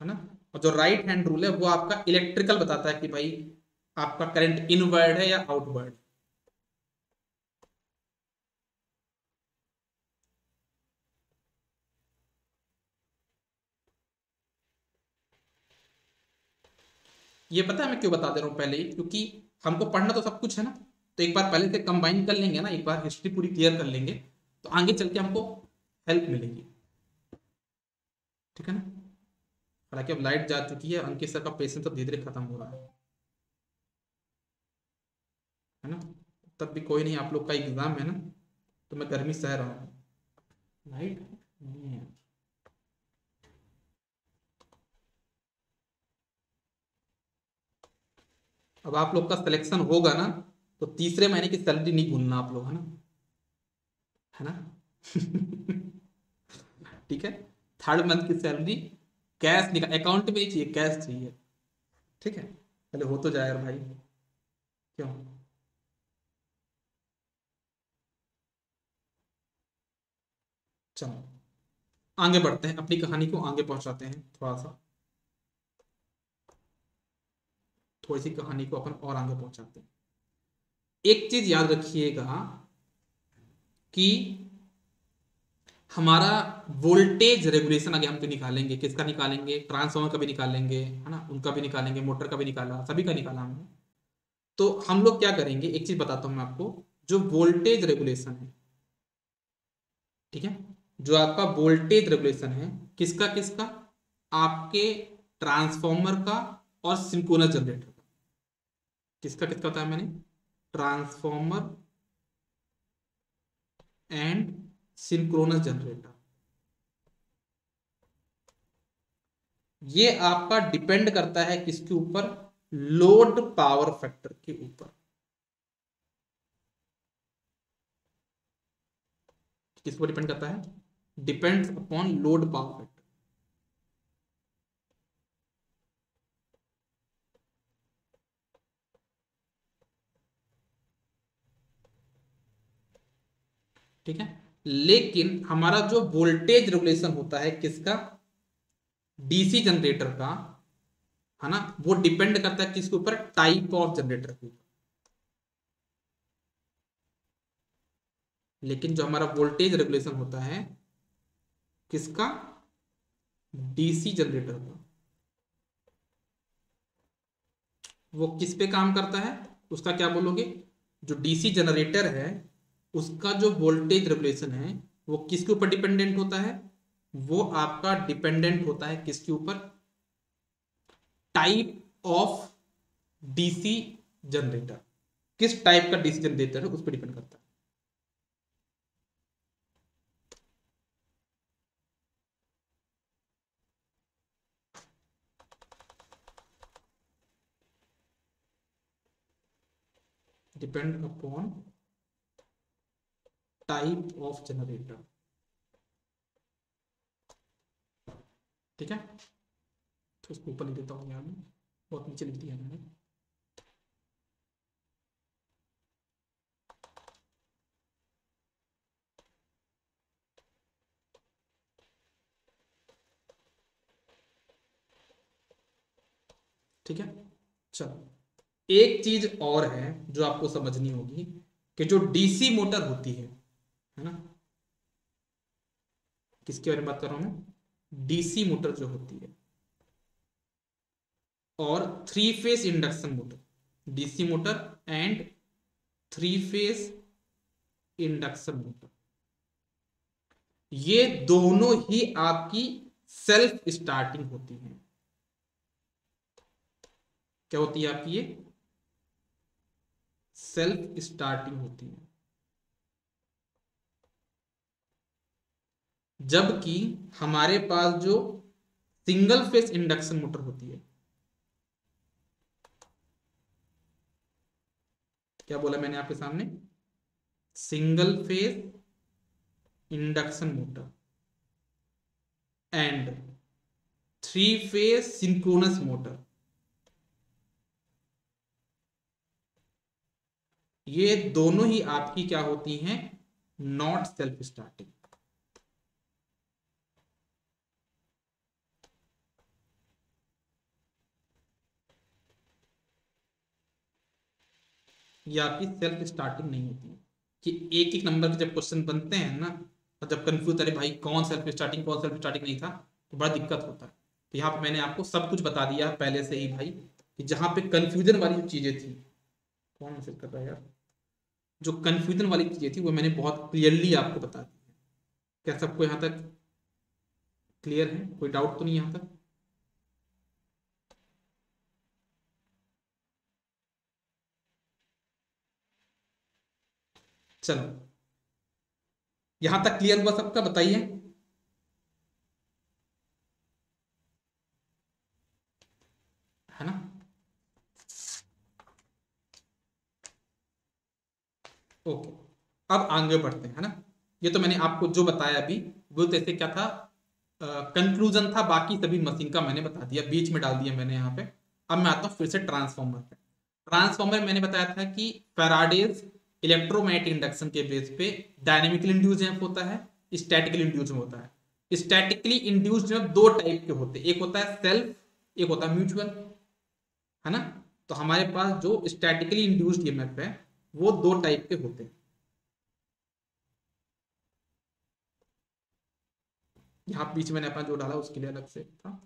है ना? और जो राइट हैंड रूल है वो आपका इलेक्ट्रिकल बताता है कि भाई आपका करंट इनवर्ड है या आउटवर्ड। ये पता है मैं क्यों बता दे रहा हूँ पहले ही, क्योंकि हमको पढ़ना तो सब कुछ है ना, तो एक बार पहले से कंबाइन कर लेंगे ना, एक बार हिस्ट्री पूरी क्लियर कर लेंगे तो आगे चल के हमको हेल्प मिलेगी। ठीक है ना। हालांकि अब लाइट जा चुकी है, अंकित सर का पेशेंस अब धीरे धीरे खत्म हो रहा है ना। तब भी कोई नहीं, आप लोग का एग्जाम है ना, तो मैं गर्मी सह रहा हूँ। लाइट नहीं है। अब आप लोग का सिलेक्शन होगा ना, तो तीसरे महीने की सैलरी नहीं भूलना आप लोग, है ना, है ना। ठीक है। थर्ड मंथ की सैलरी कैश निकाल, अकाउंट में नहीं चाहिए, कैश चाहिए। ठीक है, पहले हो तो जाए यार भाई। क्यों। चलो आगे बढ़ते हैं, अपनी कहानी को आगे पहुंचाते हैं थोड़ा सा, थोड़ी सी कहानी को अपन और आगे पहुंचाते हैं। एक चीज याद रखिएगा कि हमारा वोल्टेज रेगुलेशन आगे हम तो निकालेंगे, किसका निकालेंगे, ट्रांसफार्मर का भी निकालेंगे, है ना, उनका भी निकालेंगे, मोटर का भी निकाला, सभी का निकाला हमने। तो हम लोग क्या करेंगे, एक चीज बताता हूं मैं आपको, जो वोल्टेज रेगुलेशन है, ठीक है, जो आपका वोल्टेज रेगुलेशन है, किसका किसका, आपके ट्रांसफार्मर का और सिंक्रोनस जनरेटर का। किसका किसका बताया मैंने, ट्रांसफार्मर एंड सिंक्रोनस जनरेटर। ये आपका डिपेंड करता है किसके ऊपर, लोड पावर फैक्टर के ऊपर। किसको डिपेंड करता है, depends upon load power factor. ठीक है। लेकिन हमारा जो वोल्टेज रेगुलेशन होता है किसका, डीसी जनरेटर का, है ना, वो डिपेंड करता है किसके ऊपर, टाइप ऑफ जनरेटर के ऊपर। लेकिन जो हमारा वोल्टेज रेगुलेशन होता है किसका, डीसी जनरेटर का, वो किस पे काम करता है, उसका क्या बोलोगे, जो डीसी जनरेटर है उसका जो वोल्टेज रेगुलेशन है वो किसके ऊपर डिपेंडेंट होता है, वो आपका डिपेंडेंट होता है किसके ऊपर, टाइप ऑफ डीसी जनरेटर। किस टाइप का डीसी जनरेटर है उस पर डिपेंड करता है। Depend upon type of generator. ठीक है, तो इसको ऊपर लिख देता हूँ यहाँ में, बहुत नीचे लिख दिया मैंने। ठीक है। चलो एक चीज और है जो आपको समझनी होगी, कि जो डीसी मोटर होती है ना, किसके बारे में बात कर रहा हूं मैं, डीसी मोटर जो होती है, और three phase induction motor, DC motor and three phase induction motor, ये दोनों ही आपकी सेल्फ स्टार्टिंग होती है। क्या होती है आपकी, ये सेल्फ स्टार्टिंग होती है। जबकि हमारे पास जो सिंगल फेस इंडक्शन मोटर होती है, क्या बोला मैंने आपके सामने, single phase induction motor and three phase synchronous motor, ये दोनों ही आपकी क्या होती हैं, नॉट सेल्फ स्टार्टिंग। ये आपकी सेल्फ स्टार्टिंग नहीं होती है, कि एक एक नंबर के जब क्वेश्चन बनते हैं ना, और जब कंफ्यूज, अरे भाई कौन सेल्फ स्टार्टिंग कौन सेल्फ स्टार्टिंग नहीं था, तो बड़ा दिक्कत होता है। तो यहाँ पे मैंने आपको सब कुछ बता दिया पहले से ही भाई, कि जहां पे कंफ्यूजन वाली जो चीजें थी, कौन मैसेज कर रहा है यार, जो कंफ्यूजन वाली चीजें थी वो मैंने बहुत क्लियरली आपको बता दी। क्या सबको यहां तक क्लियर है? कोई डाउट तो नहीं यहां तक? चलो, यहां तक क्लियर हुआ सबका? बताइए। है ना? ओके, अब आगे बढ़ते हैं, है ना? ये तो मैंने आपको जो बताया अभी, वो जैसे क्या था, कंक्लूजन था, बाकी सभी मशीन का मैंने बता दिया, बीच में डाल दिया मैंने यहाँ पे। अब मैं आता हूँ फिर से ट्रांसफॉर्मर पे। ट्रांसफॉर्मर मैंने बताया था कि फैराडेज इलेक्ट्रोमैग्नेटिक इंडक्शन के बेस पे डायनेमिकली इंड्यूस्ड एम्प होता है, स्टैटिकली इंड्यूस्ड होता है। स्टैटिकली इंड्यूस्ड एम्प दो टाइप के होते हैं, एक होता है सेल्फ, एक होता है म्यूचुअल, है ना? तो हमारे पास जो स्टैटिकली इंड्यूस्ड ईएमएफ है वो दो टाइप के होते हैं। यहाँ बीच में मैंने अपना जो डाला उसके लिए अलग से था।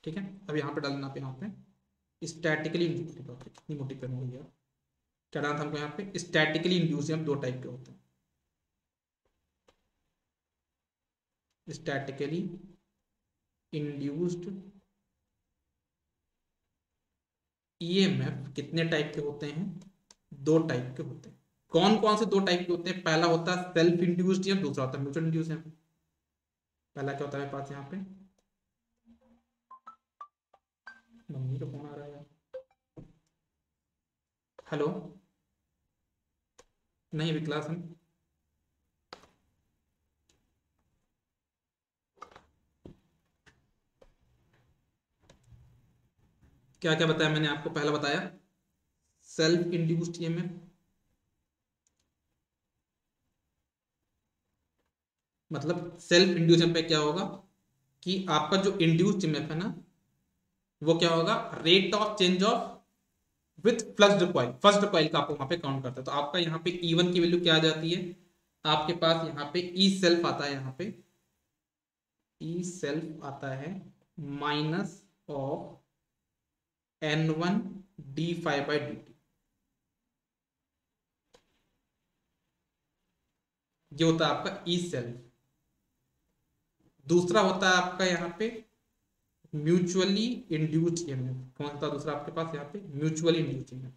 ठीक है, अब यहाँ पे डालना पे, यहाँ पे स्टैटिकली, कितनी मोटी पेन हो गई है, क्या डालना था हमको यहाँ पे? स्टैटिकली इंड्यूस्ड ईएमएफ दो टाइप के होते हैं। स्टैटिकली इंड्यूस्ड ईएमएफ कितने टाइप के होते हैं? दो टाइप के होते हैं। कौन कौन से दो टाइप के होते हैं? पहला होता है सेल्फ इंड्यूस्ड ईएमएफ, दूसरा होता है म्यूचुअल इंड्यूस्ड ईएमएफ। पहला क्या होता है मेरे पास यहाँ पे? मम्मी का फोन आ रहा है यार। हेलो, नहीं अभी क्लास में। क्या क्या बताया मैंने आपको? पहला बताया सेल्फ इंड्यूस्ड ईएमएफ, मतलब सेल्फ इंड्यूस्ड पे क्या होगा कि आपका जो इंड्यूस्ड ईएमएफ है ना, वो क्या होगा? Rate of change of with fluxed coil, first coil का आपको वहां पे काउंट करता है। तो आपका यहाँ पे E1 की वैल्यू क्या आ जाती है? आपके पास यहाँ पे ई सेल्फ आता है, यहाँ पे ई सेल्फ आता है माइनस ऑफ N1 d∅dt। ये होता है आपका ई सेल्फ। दूसरा होता है आपका यहाँ पे म्यूचुअली इंड्यूस्ड ईएमएफ। कौन सा दूसरा आपके पास यहाँ पे? Mutually induced EMF.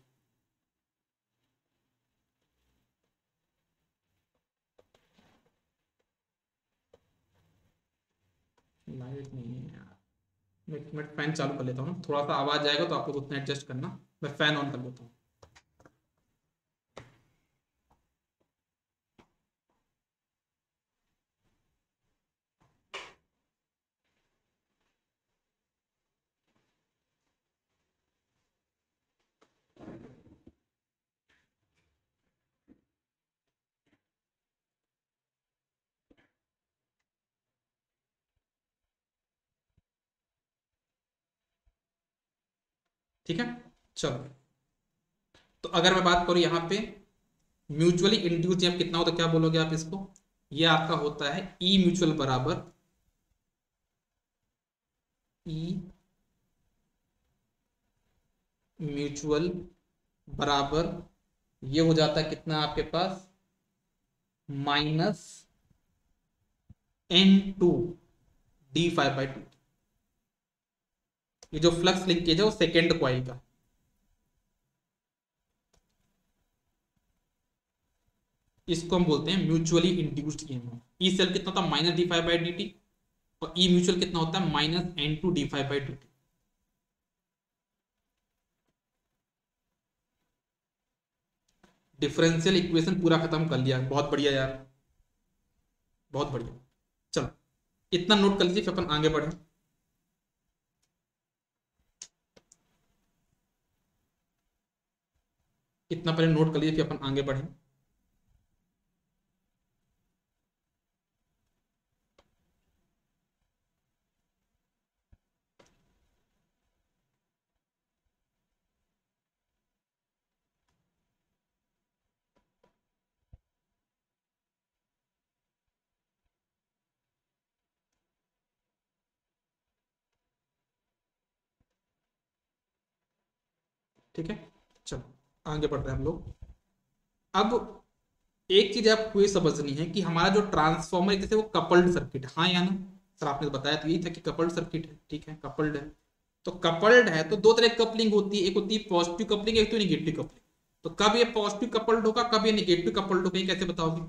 लाइट नहीं है यार, मैं एक मिनट फैन चालू कर लेता हूँ ना, थोड़ा सा आवाज आएगा तो आप लोग उतना एडजस्ट करना। मैं फैन ऑन कर लेता हूँ। ठीक है, चलो। तो अगर मैं बात करूं यहाँ पे म्यूचुअली इंड्यूस्ड ईएमएफ कितना हो, तो क्या बोलोगे आप इसको? ये आपका होता है ई म्यूचुअल बराबर ई म्यूचुअल बराबर, ये हो जाता है कितना आपके पास? Minus N2 d∅dt। ये जो फ्लक्स लिंकेज है वो सेकेंड कॉइल का, इसको हम बोलते हैं mutually induced EMF. E cell कितना होता है? -d∅dt। और ई म्यूचुअल कितना होता है? -N2 d∅dt। डिफरेंशियल इक्वेशन पूरा खत्म कर लिया, बहुत बढ़िया यार, बहुत बढ़िया। चलो, इतना नोट कर लीजिए फिर अपन आगे बढ़े। इतना पहले नोट कर लीजिए फिर अपन आगे बढ़े। ठीक है, चलो आगे बढ़ रहे हैं हम लोग। अब एक चीज आपको ये समझनी है कि हमारा जो ट्रांसफॉर्मर जैसे वो कपल्ड सर्किट है, हाँ या ना? सर आपने तो बताया तो यही था कि कपल्ड सर्किट है, ठीक है, कपल्ड है। तो कपल्ड है तो दो तरह की कपलिंग होती है, एक होती है पॉजिटिव कपलिंग, एक तो नेगेटिव कपलिंग। तो कब ये पॉजिटिव कपल्ड होगा, कब ये नेगेटिव कपल्ड होगा, ये कैसे बताओगे?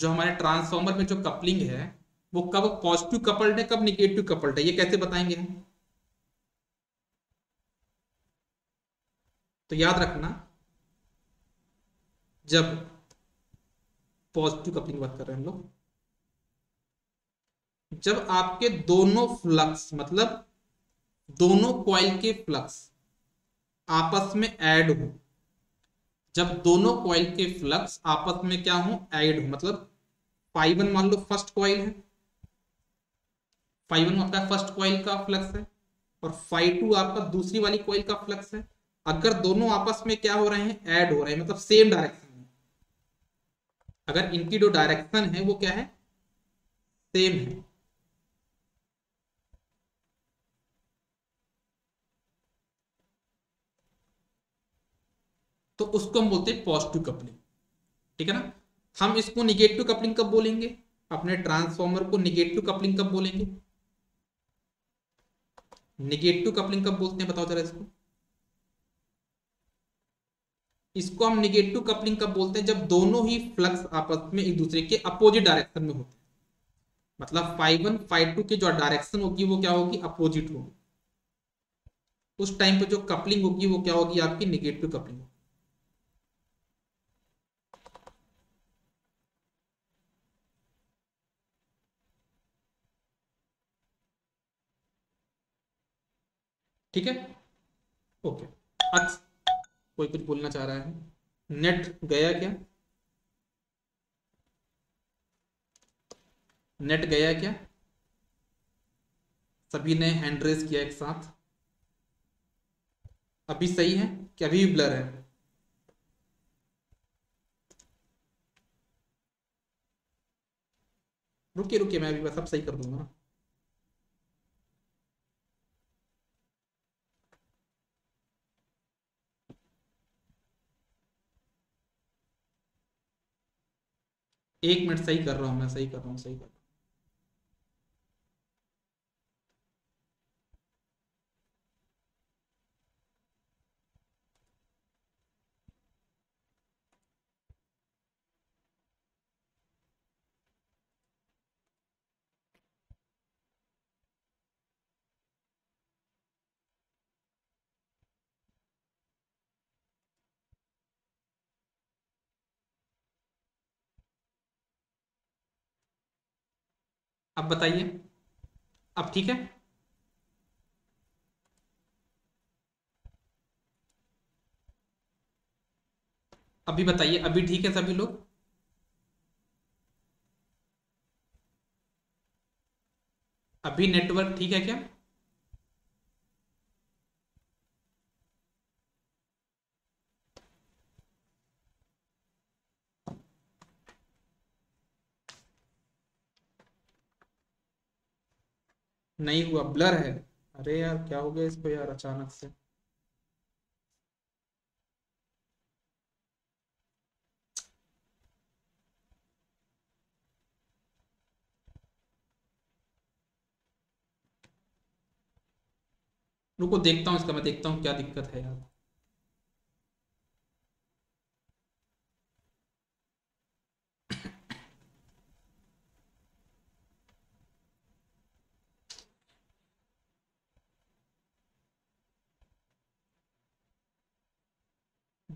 जो हमारे ट्रांसफॉर्मर में जो कपलिंग है वो कब पॉजिटिव कपल्ड है, कब नेगेटिव कपल्ड है, ये कैसे बताएंगे हम? तो याद रखना, जब पॉजिटिव कपलिंग बात कर रहे हैं हम लोग, जब आपके दोनों फ्लक्स मतलब दोनों कॉइल के फ्लक्स आपस में ऐड हो, जब दोनों कॉइल के फ्लक्स आपस में क्या हो, ऐड हो, मतलब फाई वन मान लो फर्स्ट कॉइल है, फाई वन आपका फर्स्ट कॉइल का फ्लक्स है और फाई टू आपका दूसरी वाली कॉइल का फ्लक्स है। अगर दोनों आपस में क्या हो रहे हैं, ऐड हो रहे हैं, मतलब सेम डायरेक्शन में, अगर इनकी जो डायरेक्शन है वो क्या है, सेम है, तो उसको हम बोलते हैं पॉजिटिव कपलिंग। ठीक है ना? हम इसको निगेटिव कपलिंग कब बोलेंगे, अपने ट्रांसफॉर्मर को निगेटिव कपलिंग कब बोलेंगे? निगेटिव कपलिंग कब बोलते हैं बताओ जरा इसको। इसको हम निगेटिव कपलिंग कब बोलते हैं, जब दोनों ही फ्लक्स आपस में एक दूसरे के अपोजिट डायरेक्शन में होते हैं, मतलब फाई वन फाई टू की जो डायरेक्शन होगी वो क्या होगी, अपोजिट होगी। उस टाइम पे जो कपलिंग होगी वो क्या होगी, आपकी निगेटिव कपलिंग होगी। ठीक है, ओके। अच्छा, कोई कुछ बोलना चाह रहा है? नेट गया क्या? नेट गया क्या? सभी ने हैंड रेस किया एक साथ। अभी सही है कि अभी भी ब्लर है? रुकिए रुकिए, मैं अभी बस सब सही कर दूंगा ना। एक मिनट, सही कर रहा हूँ, मैं सही कर रहा हूँ, सही कर रहा हूँ। अब बताइए, अब ठीक है? अभी बताइए, अभी ठीक है सभी लोग? अभी नेटवर्क ठीक है क्या? नहीं हुआ, ब्लर है। अरे यार क्या हो गया इसको यार अचानक से। रुको देखता हूँ इसका, मैं देखता हूँ क्या दिक्कत है यार।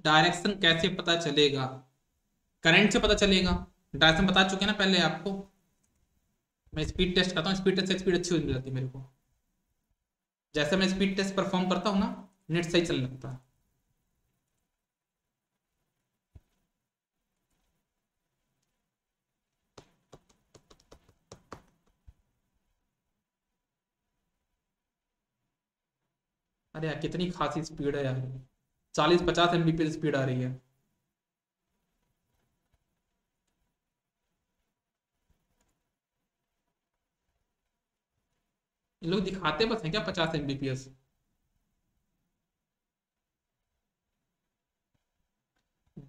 डायरेक्शन कैसे पता चलेगा? करंट से पता चलेगा। डायरेक्शन बता चुके हैं ना पहले आपको। मैं स्पीड टेस्ट करता हूँ, स्पीड टेस्ट से स्पीड अच्छी हो जाती है मेरे को। जैसे मैं स्पीड टेस्ट परफॉर्म करता हूँ ना, नेट सही चलने लगता है। अरे यार कितनी खासी स्पीड है यार, 40-50 Mbps स्पीड आ रही है। ये लोग दिखाते बस हैं क्या 50 Mbps?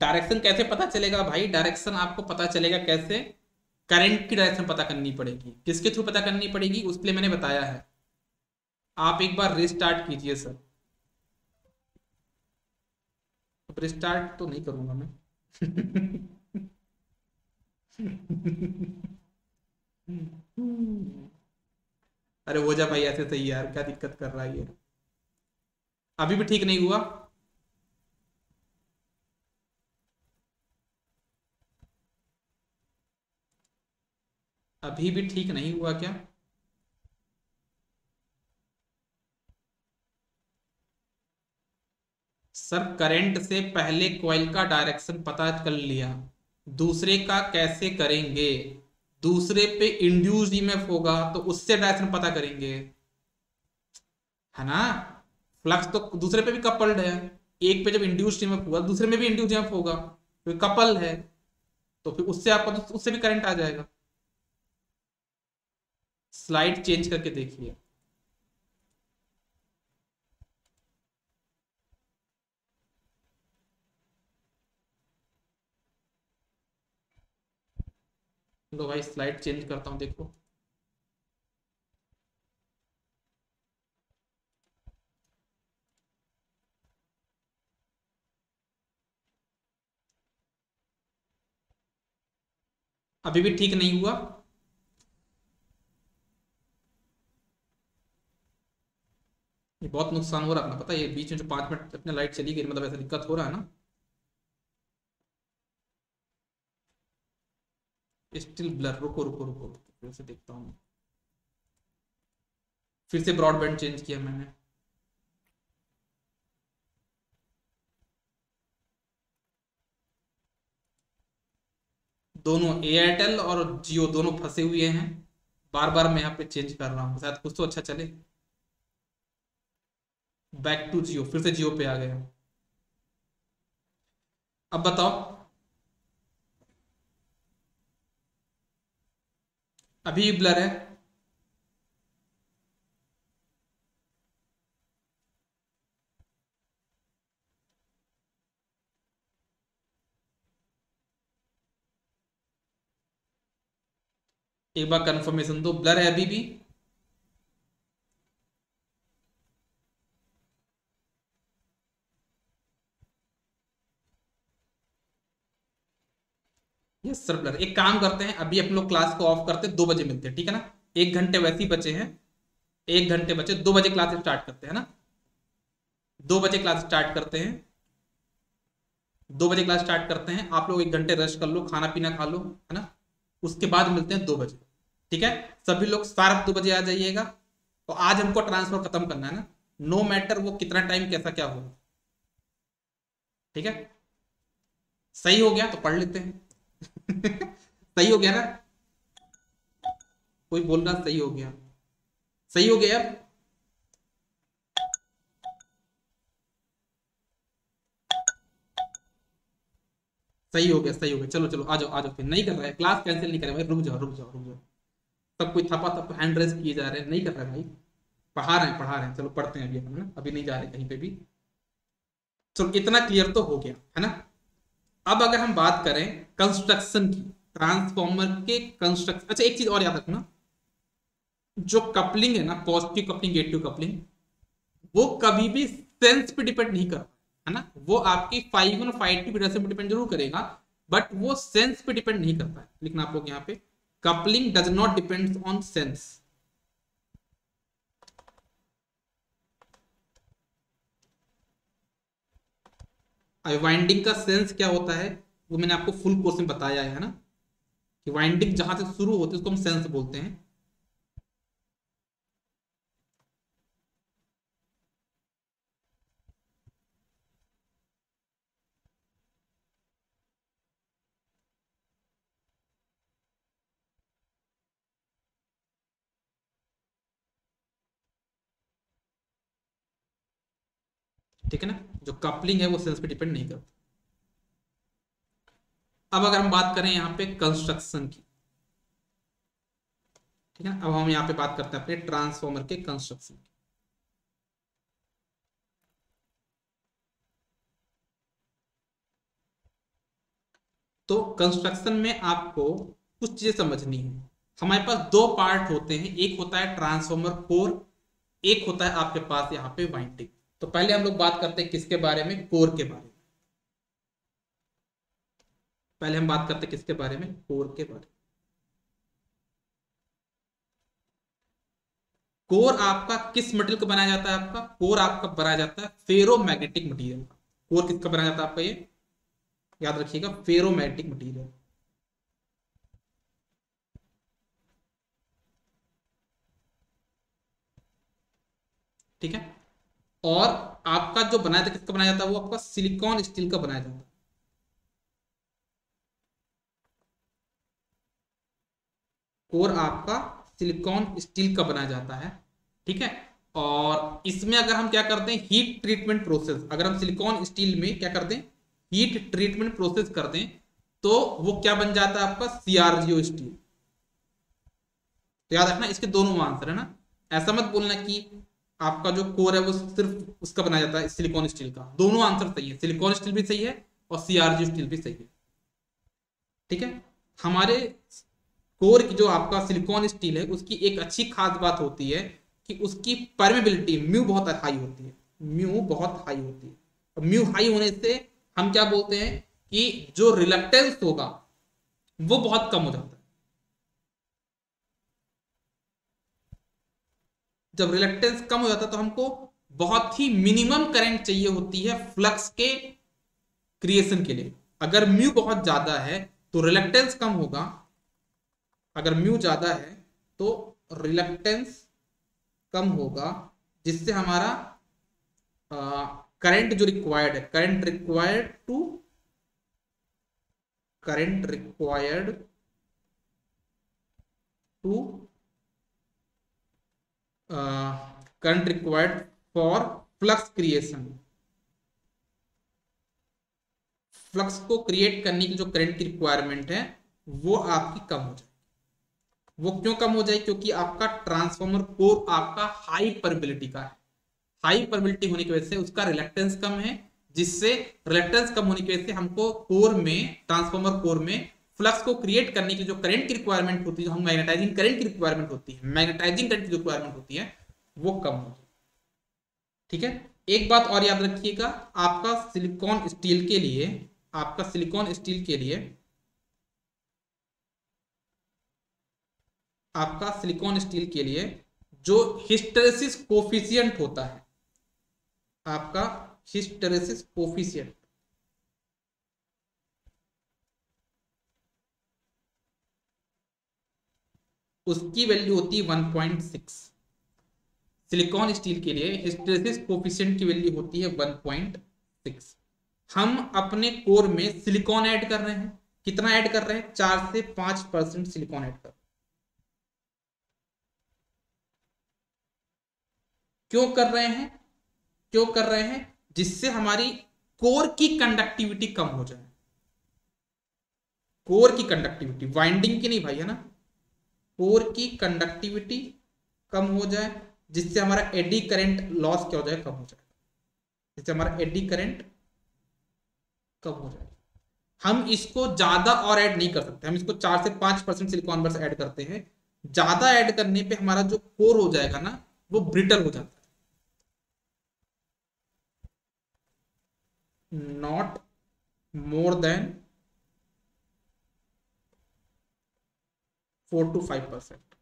डायरेक्शन कैसे पता चलेगा भाई? डायरेक्शन आपको पता चलेगा कैसे? करंट की डायरेक्शन पता करनी पड़ेगी। किसके थ्रू पता करनी पड़ेगी? उसके लिए मैंने बताया है, आप एक बार रिस्टार्ट कीजिए सर। अब रिस्टार्ट तो नहीं करूंगा मैं। अरे हो जा भाई, ऐसे सही है यार, क्या दिक्कत कर रहा है ये? अभी भी ठीक नहीं हुआ? अभी भी ठीक नहीं हुआ क्या? सर करंट से पहले कॉइल का डायरेक्शन पता कर लिया, दूसरे का कैसे करेंगे? दूसरे पे इंड्यूस्ड ईएमएफ होगा तो उससे डायरेक्शन पता करेंगे, है ना? फ्लक्स तो दूसरे पे भी कपल्ड है, एक पे जब इंड्यूस्ड ईएमएफ हुआ दूसरे में भी इंड्यूस्ड ईएमएफ होगा, तो कपल है, तो फिर उससे आपका उससे भी करंट आ जाएगा। स्लाइड चेंज करके देखिए। लो भाई स्लाइड चेंज करता हूं, देखो। अभी भी ठीक नहीं हुआ? ये बहुत नुकसान हो रहा है अपना, पता है? ये बीच में जो 5 मिनट अपने लाइट चली गई, मतलब ऐसा दिक्कत हो रहा है ना। स्टिल ब्लर, रुको रुको रुको रुको, फिर से देखता हूँ। फिर से ब्रॉडबैंड चेंज किया मैंने। दोनों एयरटेल और जियो दोनों फंसे हुए हैं, बार बार मैं यहाँ पे चेंज कर रहा हूँ, शायद कुछ तो अच्छा चले। बैक टू जियो, फिर से जियो पे आ गया। अब बताओ। अभी ब्लर है? एक बार कंफर्मेशन दो, ब्लर है अभी भी? Yes sir blur. एक काम करते हैं, अभी अपन लोग क्लास को ऑफ करते हैं, 2 बजे मिलते हैं, ठीक है ना? 1 घंटे वैसे ही बचे हैं, 1 घंटे बचे, 2 बजे क्लास स्टार्ट करते हैं ना? 2 बजे क्लास स्टार्ट करते हैं, 2 बजे क्लास स्टार्ट करते हैं। आप लोग 1 घंटे रेस्ट कर लो, खाना पीना खा लो, है ना? उसके बाद मिलते हैं 2 बजे, ठीक है? सभी लोग शार्प 2 बजे आ जाइएगा। तो आज हमको ट्रांसफर खत्म करना है ना, नो मैटर वो कितना टाइम कैसा क्या हो, ठीक है? सही हो गया तो पढ़ लेते हैं। सही हो गया ना? कोई बोल रहा सही हो गया? सही हो गया अब? सही हो गया, सही हो गया। चलो चलो आ जाओ आ जाओ, फिर नहीं कर रहा है क्लास, कैंसिल नहीं कर रहे भाई, रुक जाओ रुक जाओ रुक जाओ। सब कोई थपा थप हैंड रेस किए जा रहे हैं, नहीं कर रहा है भाई, पढ़ा रहे हैं पढ़ा रहे हैं। चलो पढ़ते हैं अभी अपन, है ना? अभी नहीं जा रहे कहीं पे भी। चलो इतना क्लियर तो हो गया, है ना? अब अगर हम बात करें कंस्ट्रक्शन की, ट्रांसफॉर्मर के कंस्ट्रक्शन, अच्छा एक चीज और याद रखना, जो कपलिंग है ना, पॉजिटिव कपलिंग नेगेटिव कपलिंग, वो कभी भी सेंस पे डिपेंड नहीं करता, है ना? वो आपकी फाइव और फाइव की वजह से डिपेंड जरूर करेगा, बट वो सेंस पे डिपेंड नहीं करता है। लिखना आप लोग यहाँ पे, coupling does not depend on sense. Winding का सेंस क्या होता है वो मैंने आपको फुल कोर्स में बताया है ना, कि वाइंडिंग जहां से शुरू होती है उसको हम सेंस बोलते हैं। ठीक है ना? जो कपलिंग है वो सेंस पे डिपेंड नहीं करता। अब अगर हम बात करें यहाँ पे कंस्ट्रक्शन की, ठीक है ना? अब हम यहाँ पे बात करते हैं अपने ट्रांसफॉर्मर के कंस्ट्रक्शन की। तो कंस्ट्रक्शन में आपको कुछ चीजें समझनी है। हमारे पास दो पार्ट होते हैं, एक होता है ट्रांसफॉर्मर कोर, एक होता है आपके पास यहाँ पे वाइंडिंग। तो पहले हम लोग बात करते हैं किसके बारे में, कोर के बारे में। पहले हम बात करते हैं किसके बारे में, कोर के बारे में। कोर आपका किस मटेरियल का बनाया जाता है, आपका कोर आपका बनाया जाता है फेरोमैग्नेटिक मटेरियल का। कोर किसका बनाया जाता है आपका, ये याद रखिएगा, फेरोमैग्नेटिक मटेरियल। ठीक है। और आपका जो बनाया था किसका बनाया जाता है, वो आपका सिलिकॉन स्टील का बनाया जाता है। कोर आपका सिलिकॉन स्टील का बनाया जाता है। ठीक है। और इसमें अगर हम क्या करते हैं, हीट ट्रीटमेंट प्रोसेस, अगर हम सिलिकॉन स्टील में क्या करते हैं, हीट ट्रीटमेंट प्रोसेस करते हैं, तो वो क्या बन जाता है आपका, सीआरजीओ स्टील। तो याद रखना इसके दोनों आंसर है ना, ऐसा मत बोलना कि आपका जो कोर है वो सिर्फ उसका बनाया जाता है सिलिकॉन स्टील का। दोनों आंसर सही है, सिलिकॉन स्टील भी सही है और सीआरजीओ स्टील भी सही है। ठीक है। हमारे कोर की जो आपका सिलिकॉन स्टील है उसकी एक अच्छी खास बात होती है कि उसकी परमेबिलिटी म्यू बहुत हाई होती है, म्यू बहुत हाई होती है। और म्यू हाई होने से हम क्या बोलते हैं कि जो रिलक्टेंस होगा वो बहुत कम हो जाता है। जब रिलक्टेंस कम हो जाता है तो हमको बहुत ही मिनिमम करंट चाहिए होती है फ्लक्स के क्रिएशन के लिए। अगर म्यू बहुत ज्यादा है तो रिलक्टेंस कम होगा, अगर म्यू ज्यादा है तो रिलक्टेंस कम होगा, जिससे हमारा करंट जो रिक्वायर्ड है, current required for flux creation, flux को क्रिएट करने की जो करंट की रिक्वायरमेंट है वो आपकी कम हो जाए। वो क्यों कम हो जाए, क्योंकि आपका ट्रांसफॉर्मर कोर आपका हाई परमेबिलिटी का है। हाई परमेबिलिटी होने की वजह से उसका रिलक्टेंस कम है, जिससे रिलक्टेंस कम होने की वजह से हमको कोर में, ट्रांसफॉर्मर कोर में फ्लक्स को क्रिएट करने की जो करंट की रिक्वायरमेंट होती है, जो हम मैग्नेटाइजिंग करंट की रिक्वायरमेंट होती है, मैग्नेटाइजिंग करंट की रिक्वायरमेंट होती है, वो कम हो जाए। ठीक है। एक बात और याद रखिएगा, आपका सिलिकॉन स्टील के लिए, आपका सिलिकॉन स्टील के लिए, आपका सिलिकॉन स्टील के लिए जो हिस्टेरेसिस कोफिशिएंट होता है, आपका हिस्टेरेसिस कोफिशिएंट, उसकी वैल्यू होती है 1.6। सिलिकॉन स्टील के लिए हिस्टेरेसिस कोफिशिएंट की वैल्यू होती है 1.6। हम अपने कोर में सिलिकॉन ऐड कर रहे हैं, कितना ऐड कर रहे हैं, 4 से 5% सिलिकॉन ऐड कर रहे हैं। क्यों कर रहे हैं, क्यों कर रहे हैं, जिससे हमारी कोर की कंडक्टिविटी कम हो जाए। कोर की कंडक्टिविटी, वाइंडिंग की नहीं भाई, है ना, कोर की कंडक्टिविटी कम हो जाए, जिससे हमारा एडी करंट लॉस क्या हो जाए, कम हो जाए, जिससे हमारा एडी करंट कम हो जाए। हम इसको ज्यादा और ऐड नहीं कर सकते, हम इसको 4 से 5% सिलिकॉन बस ऐड करते हैं। ज्यादा ऐड करने पे हमारा जो कोर हो जाएगा ना, वो ब्रिटल हो जाता है। Not more than 4 to 5%।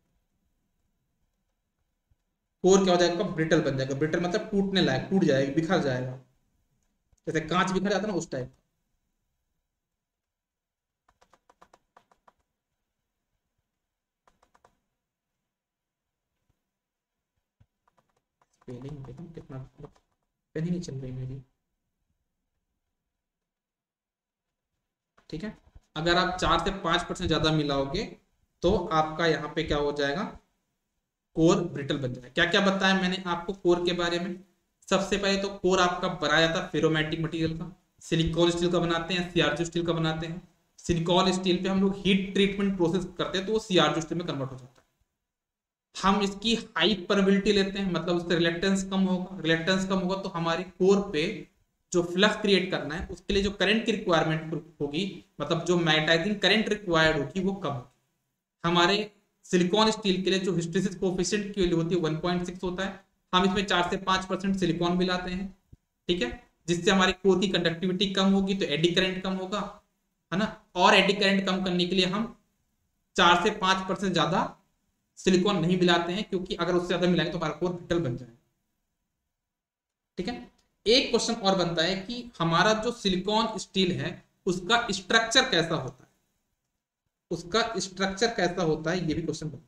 Core क्या हो जाएगा, ब्रिटल बन जाएगा। ब्रिटल मतलब टूटने लायक, टूट जाएगा, बिखर जाएगा, जैसे कांच बिखर जाता है ना, उस टाइप। स्पेलिंग देखो कितना, पेन ही नहीं चल रही मेरी। ठीक है। अगर आप 4 से 5% ज्यादा मिलाओगे तो आपका यहाँ पे क्या हो जाएगा, कोर ब्रिटल बन जाएगा। क्या क्या बताया मैंने आपको कोर के बारे में। सबसे पहले तो कोर आपका बनाया जाता है फेरोमैग्नेटिक मटेरियल का, सिलिकॉन स्टील का बनाते हैं, सीआरजी स्टील का बनाते हैं। सिलिकॉन स्टील पे हम लोग हीट ट्रीटमेंट प्रोसेस करते हैं तो वो सीआरजी स्टील में कन्वर्ट हो जाता है। हम इसकी हाई परमेबिलिटी लेते हैं, मतलब उससे रिलेक्टेंस कम होगा, रिलेक्टेंस कम होगा तो हमारे कोर पे जो फ्लक्स क्रिएट करना है उसके लिए जो करंट की रिक्वायरमेंट होगी, मतलब जो मैग्नेटाइजिंग करंट रिक्वायर्ड होगी वो कम होगी। हमारे सिलिकॉन स्टील के लिए जो हिस्टैरिसीस कोएफिशिएंट की वैल्यू होती है 1.6 होता है। हम इसमें 4 से 5% सिलिकॉन मिलाते हैं, ठीक है, जिससे हमारे कोर की कंडक्टिविटी कम होगी तो एडी करंट कम होगा, है ना। और एडी करंट कम करने के लिए हम 4 से 5% ज्यादा सिलिकॉन नहीं मिलाते हैं, क्योंकि अगर उससे ज्यादा मिलाएंगे तो हमारा कोर ब्रिटल बन जाएगा, ठीक है। एक क्वेश्चन और बनता है कि हमारा जो सिलिकॉन स्टील है उसका स्ट्रक्चर कैसा होता है, उसका स्ट्रक्चर कैसा होता है, ये भी क्वेश्चन बनता है,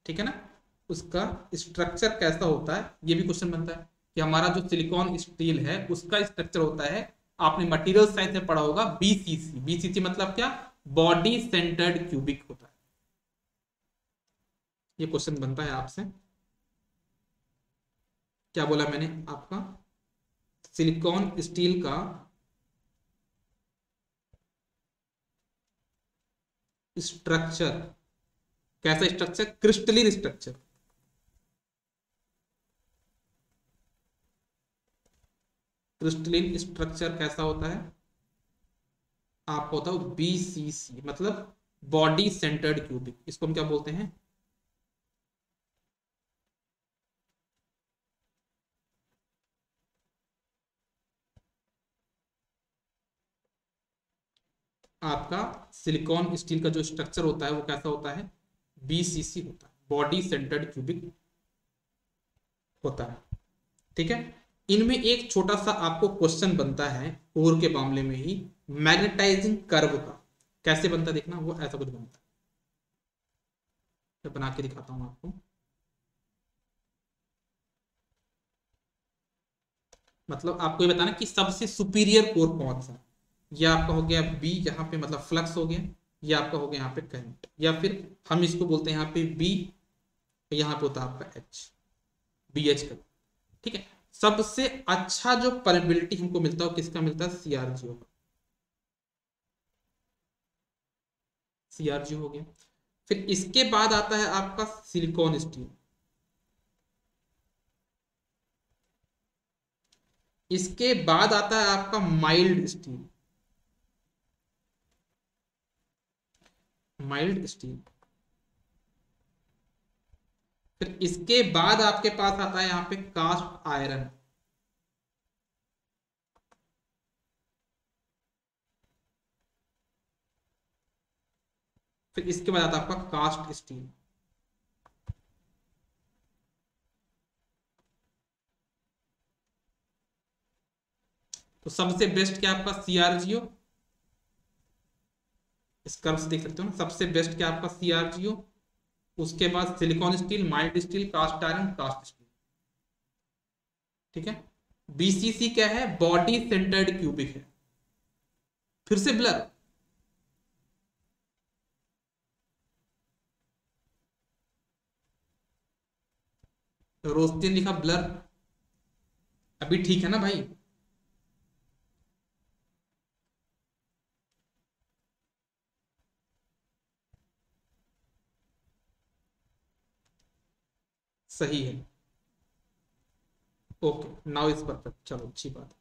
ठीक है ना। उसका स्ट्रक्चर कैसा होता है ये भी क्वेश्चन बनता है कि हमारा जो सिलिकॉन स्टील है उसका स्ट्रक्चर होता है, आपने मटेरियल साइंस में पढ़ा होगा बीसीसी। बीसीसी मतलब क्या, बॉडी सेंटर्ड क्यूबिक होता है। ये क्वेश्चन बनता है आपसे। क्या बोला मैंने आपका, सिलिकॉन स्टील का स्ट्रक्चर कैसा, structure crystalline structure, crystalline structure कैसा होता है आपको होता है बीसीसी, मतलब बॉडी सेंटर्ड क्यूबिक। इसको हम क्या बोलते हैं, आपका सिलिकॉन स्टील का जो स्ट्रक्चर होता है वो कैसा होता है, बीसीसी होता है, बॉडी सेंटर्ड क्यूबिक होता है, ठीक है। इनमें एक छोटा सा आपको क्वेश्चन बनता है कोर के मामले में ही, मैग्नेटाइजिंग कर्व का कैसे बनता है देखना, वो ऐसा कुछ बनता है, मैं बना के दिखाता हूं आपको। मतलब आपको ये बताना कि सबसे सुपीरियर कोर कौन सा है। ये आपका हो गया बी, यहाँ पे मतलब फ्लक्स हो गया, ये आपका हो गया यहाँ पे करंट, या फिर हम इसको बोलते हैं यहाँ पे बी, यहाँ पे होता है आपका एच, बी एच का, ठीक है। सबसे अच्छा जो परमिबिलिटी हमको मिलता है किसका मिलता है, सीआरजीओ का, सीआरजीओ हो गया। फिर इसके बाद आता है आपका सिलिकॉन स्टील, इसके बाद आता है आपका माइल्ड स्टील, माइल्ड स्टील। फिर इसके बाद आपके पास आता है यहाँ पे कास्ट आयरन, फिर इसके बाद आता है आपका कास्ट स्टील। तो सबसे बेस्ट क्या आपका सीआरजीओ, इस कर्व से देख सकते हो ना, सबसे बेस्ट क्या आपका सीआरजीओ, उसके बाद silicon steel, mild steel, cast iron, cast steel, ठीक है। बीसीसी क्या है, बॉडी सेंटर्ड क्यूबिक है। फिर से ब्लर, रोस्टिन लिखा ब्लर, अभी ठीक है ना भाई। सही है, ओके नाउ इज परफेक्ट, चलो अच्छी बात है,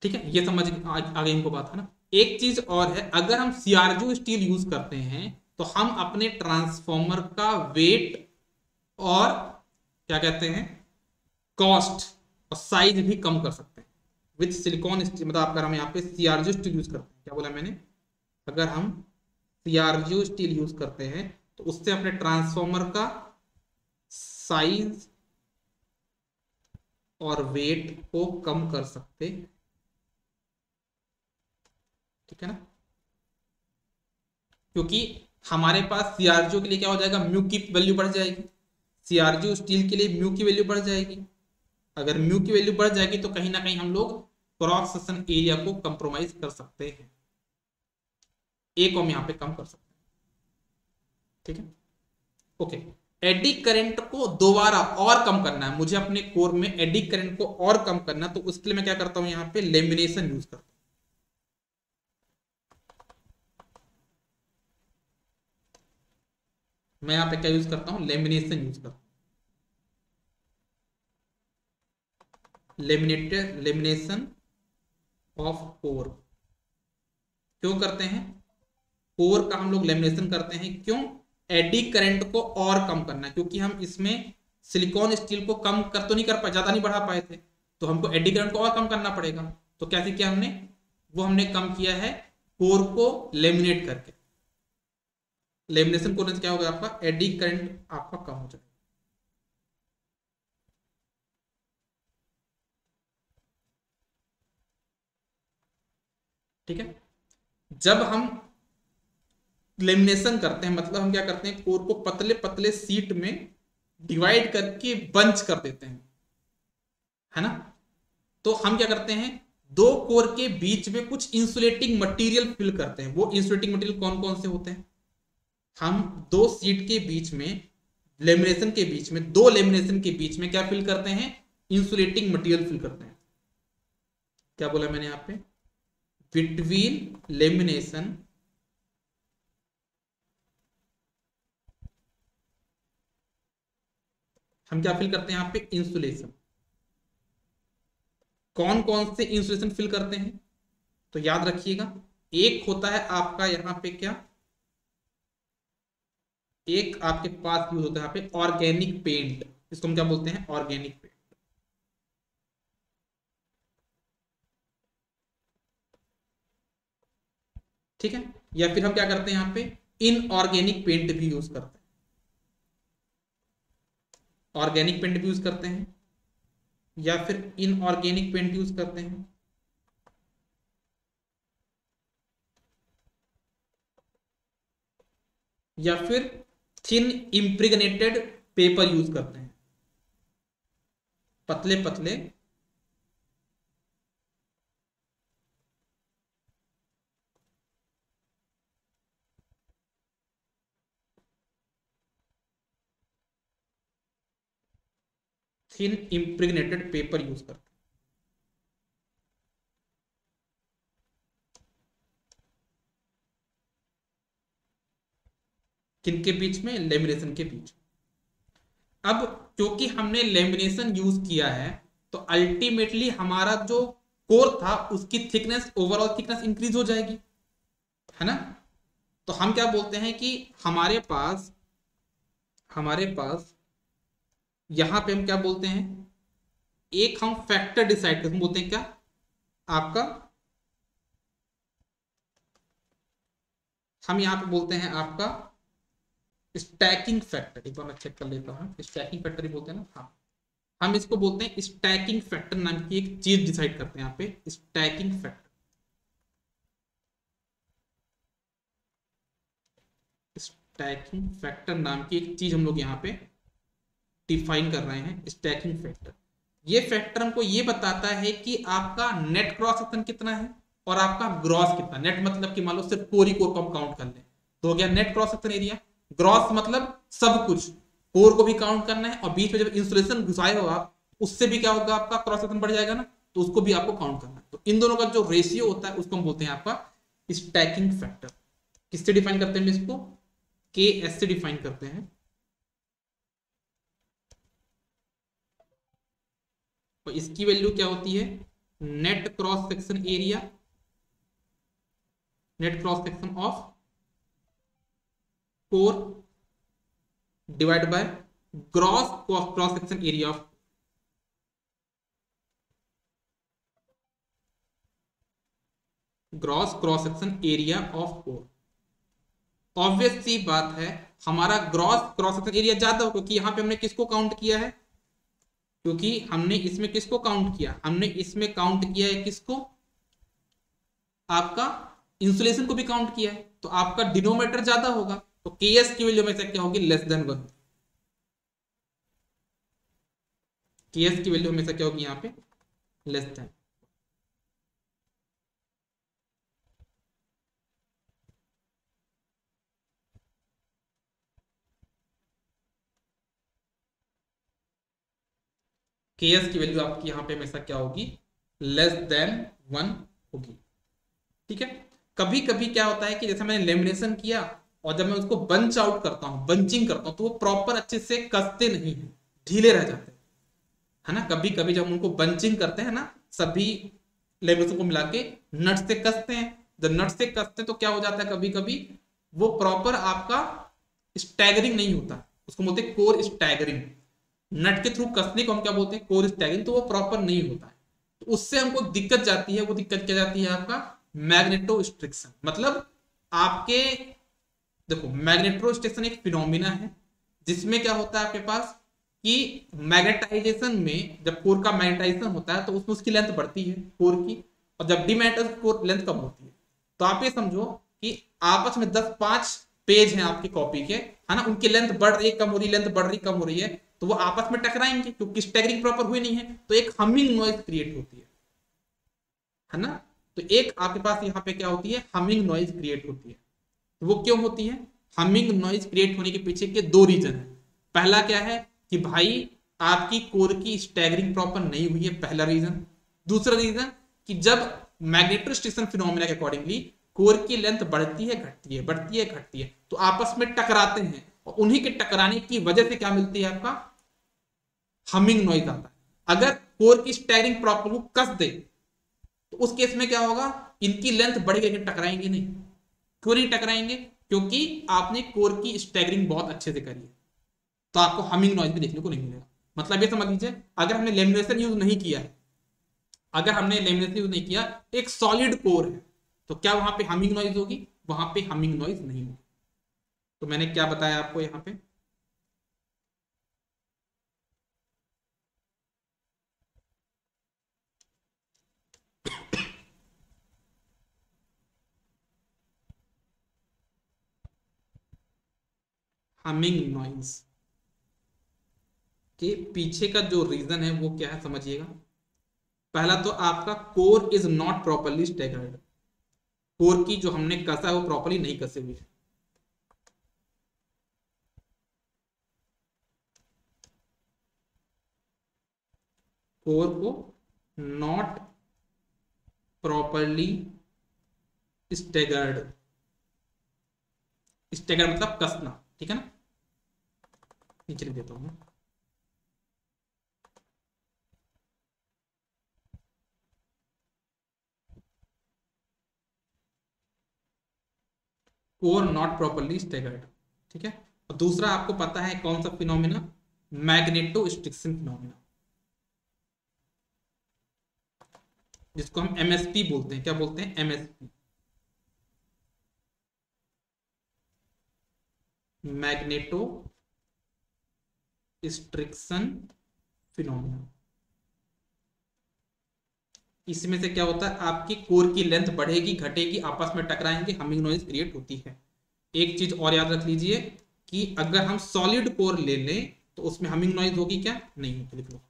ठीक है। ये समझ आगे इनको बात है ना। एक चीज और है, अगर हम सीआरजू स्टील यूज करते हैं तो हम अपने ट्रांसफॉर्मर का वेट और क्या कहते हैं कॉस्ट और साइज भी कम कर सकते हैं विथ सिलिकॉन स्टील। मतलब अगर हम यहाँ पे सीआरजू स्टील यूज करते हैं, क्या बोला मैंने, अगर हम सीआरजू स्टील यूज करते हैं तो उससे अपने ट्रांसफॉर्मर का साइज और वेट को कम कर सकते, ठीक है ना। क्योंकि हमारे पास सीआरजू के लिए क्या हो जाएगा, म्यू की वैल्यू बढ़ जाएगी, सीआरजू स्टील के लिए म्यू की वैल्यू बढ़ जाएगी। अगर म्यू की वैल्यू बढ़ जाएगी तो कहीं ना कहीं हम लोग क्रॉस सेक्शन एरिया को कंप्रोमाइज कर सकते हैं, ए को हम यहाँ पे कम कर सकते हैं, ठीक है, ओके। एडी करंट को दोबारा और कम करना है मुझे, अपने कोर में एडी करंट को और कम करना, तो उसके लिए मैं क्या करता हूं, यहाँ पे लेमिनेशन यूज करता हूं। मैं यहाँ पे क्या यूज करता हूं, लेमिनेशन यूज करता हूं। Lamination of core. क्यों करते हैं? कोर का हम लोग लेमिनेशन करते हैं, क्यों? एडी करंट को और कम करना है, क्योंकि हम इसमें सिलिकॉन स्टील को कम कर तो नहीं कर पाए, ज्यादा नहीं बढ़ा पाए थे, तो हमको एडी करंट को और कम करना पड़ेगा। तो कैसे किया हमने? वो हमने कम किया है कोर को लेमिनेट करके। लेमिनेशन करने से क्या होगा? आपका एडी करंट आपका कम हो जाएगा। ठीक है। जब हम लेमिनेशन करते हैं मतलब हम क्या करते हैं, कोर को पतले पतले सीट में डिवाइड करके बंच कर देते हैं, है ना। तो हम क्या करते हैं, दो कोर के बीच में कुछ इंसुलेटिंग मटेरियल फिल करते हैं। वो इंसुलेटिंग मटेरियल कौन कौन से होते हैं? हम दो सीट के बीच में, लेमिनेशन के बीच में, दो लेमिनेशन के बीच में क्या फिल करते हैं? इंसुलेटिंग मटेरियल फिल करते हैं। क्या बोला मैंने यहाँ पे? बिटवीन लेमिनेशन हम क्या फिल करते हैं यहाँ पे? इंसुलेशन। कौन कौन से इंसुलेशन फिल करते हैं? तो याद रखिएगा, एक होता है आपका यहाँ पे क्या, एक आपके पास यूज होता है यहाँ पे ऑर्गेनिक पेंट। इसको हम क्या बोलते हैं? Organic paint. ठीक है। या फिर हम क्या करते हैं यहाँ पे, इनऑर्गेनिक पेंट भी यूज करते हैं। ऑर्गेनिक पेंट भी यूज करते हैं या फिर इनऑर्गेनिक पेंट यूज करते हैं। या फिर थिन इम्प्रिग्नेटेड पेपर यूज करते हैं, पतले पतले थिन इम्प्रिग्नेटेड पेपर यूज करते हैं। किनके बीच में? लेमिनेशन के बीच। अब क्योंकि हमने लेमिनेशन यूज किया है तो अल्टीमेटली हमारा जो कोर था उसकी थिकनेस, ओवरऑल थिकनेस इंक्रीज हो जाएगी, है ना। तो हम क्या बोलते हैं कि हमारे पास यहां पे हम क्या बोलते हैं, एक हम फैक्टर डिसाइड करते हैं, बोलते हैं क्या आपका, हम यहां पे बोलते हैं आपका स्टैकिंग फैक्टर। एक बार मैं चेक कर लेता हूं, स्टैकिंग फैक्टर ही बोलते हैं ना। हाँ, हम इसको बोलते हैं स्टैकिंग फैक्टर नाम की एक चीज डिसाइड करते हैं यहाँ पे, स्टैकिंग फैक्टर। स्टैकिंग फैक्टर नाम की एक चीज हम लोग यहाँ पे डिफाइन कर रहे हैं, स्टैकिंग फैक्टर। ये फैक्टर हमको ये बताता है कि आपका नेट क्रॉस सेक्शन कितना है और आपका ग्रॉस कितना। नेट मतलब कि मान लो सिर्फ कोर ही कोर को हम काउंट कर लें तो हो गया net cross section area. Gross मतलब सब कुछ, कोर को भी काउंट करना है और बीच में जब इंसुलेशन घुसाए हो आप, उससे भी क्या होगा, आपका क्रॉस सेक्शन बढ़ जाएगा ना, तो उसको भी आपको काउंट करना है। तो इन दोनों का जो रेशियो होता है उसको हम बोलते हैं आपका स्टैकिंग फैक्टर। किससे डिफाइन करते हैं इसको? के एस से डिफाइन करते हैं। और इसकी वैल्यू क्या होती है? Net cross section area, net cross section of core divide by gross cross section area of, gross cross section area of core. Obvious सी बात है हमारा ग्रॉस क्रॉस सेक्शन एरिया ज्यादा हो, क्योंकि यहां पे हमने किसको काउंट किया है, क्योंकि हमने इसमें किसको काउंट किया, हमने इसमें काउंट किया है किसको, आपका इंसुलेशन को भी काउंट किया है, तो आपका डिनोमिनेटर ज्यादा होगा। तो केएस की वैल्यू में से क्या होगी? Less than 1। केएस की वैल्यू हमेशा क्या होगी यहाँ पे? Less than. केएस की वैल्यू आपकी यहाँ पे हमेशा क्या होगी? लेस देन 1 होगी। ठीक है। कभी कभी क्या होता है कि जैसे मैंने लेमिनेशन किया और जब मैं उसको बंच आउट करता हूं, बंचिंग करता हूं, तो वो प्रॉपर अच्छे से कसते नहीं है, ढीले रह जाते हैं। है ना। कभी कभी जब उनको बंचिंग करते हैं ना, सभी लेबल्स को मिला के नट से कसते हैं, जब नट से कसते हैं तो क्या हो जाता है, कभी कभी वो प्रॉपर आपका स्टैगरिंग नहीं होता, उसको बोलते हैं कोर स्टैगरिंग। नट के थ्रू कसने को हम क्या बोलते हैं, कोर स्टैगरिंग, तो वो प्रॉपर नहीं होता है, तो उससे हमको दिक्कत जाती है। वो दिक्कत क्या जाती है आपका, मैग्नेटोस्ट्रिक्शन। मतलब आपके देखो, मैग्नेटोस्ट्रिक्शन एक फिनोमिना है जिसमें क्या होता है आपके पास कि मैग्नेटाइजेशन में जब कोर का मैग्नेटाइजेशन होता है तो उसमें उसकी लेंथ बढ़ती है कोर की, और जब डीमैग्नेटाइज कोर लेंथ कम होती है। तो आप ये समझो कि आपस में 10-5 पेज हैं आपकी कॉपी के, है ना, उनकी लेंथ बढ़ रही है, कम हो रही है, लेंथ बढ़ रही कम हो रही है, तो वो आपस में टकराएंगे क्योंकि स्टैगरिंग प्रॉपर हुई नहीं है, तो एक हमिंग नॉइज क्रिएट होती है ना। तो एक आपके पास यहाँ पे क्या होती है, हमिंग नॉइज क्रिएट होती है। तो वो क्यों होती है, हमिंग नॉइज क्रिएट होने के पीछे के दो रीजन है। पहला क्या है कि भाई आपकी कोर की स्टैगरिंग प्रॉपर नहीं हुई है, पहला रीजन। दूसरा रीजन कि जब मैग्नेटोस्ट्रिक्शन फिनोमेना के अकॉर्डिंगली कोर की लेंथ बढ़ती है घटती है, बढ़ती है घटती है, तो आपस में टकराते हैं, और उन्हीं के टकराने की वजह से क्या मिलती है आपका, हमिंग नॉइज आता है। अगर कोर की स्टैगरिंग प्रॉपर कस दे तो उस केस में क्या होगा, इनकी लेंथ बढ़ेगी लेकिन टकराएंगे नहीं। क्यों नहीं टकराएंगे, क्योंकि आपने कोर की स्टैगरिंग बहुत अच्छे से करी है, तो आपको हमिंग नॉइज भी देखने को नहीं मिलेगा। मतलब ये समझ लीजिए, अगर हमने लेमिनेशन यूज नहीं किया है, अगर हमने लेमिनेशन यूज नहीं किया, एक सॉलिड कोर है, तो क्या वहां पे हमिंग नॉइज होगी, वहां पे हमिंग नॉइज नहीं होगी। तो मैंने क्या बताया आपको यहां पे, हमिंग नॉइज के पीछे का जो रीजन है वो क्या है समझिएगा। पहला तो आपका core is not properly staggered, core की जो हमने कसा है वो प्रॉपरली नहीं कसे हुई है। कोर को नॉट प्रॉपरली स्टैगर्ड, स्टैगर्ड मतलब कसना, ठीक है ना, नीचे लिख देता हूं मैं। कोर नॉट प्रॉपरली स्टैगर्ड, ठीक है। और दूसरा आपको पता है कौन सा फिनोमिना, मैग्नेटोस्ट्रिक्शन फिनोमिना, जिसको हम एमएसपी बोलते हैं। क्या बोलते हैं, एमएसपी, मैग्नेटो स्ट्रिक्शन फिनोमिना। इसमें से क्या होता है, आपकी कोर की लेंथ बढ़ेगी घटेगी, आपस में टकराएंगे, हमिंग नॉइज क्रिएट होती है। एक चीज और याद रख लीजिए कि अगर हम सॉलिड कोर ले लें तो उसमें हमिंग नॉइज होगी क्या, नहीं होगी, लिख लो।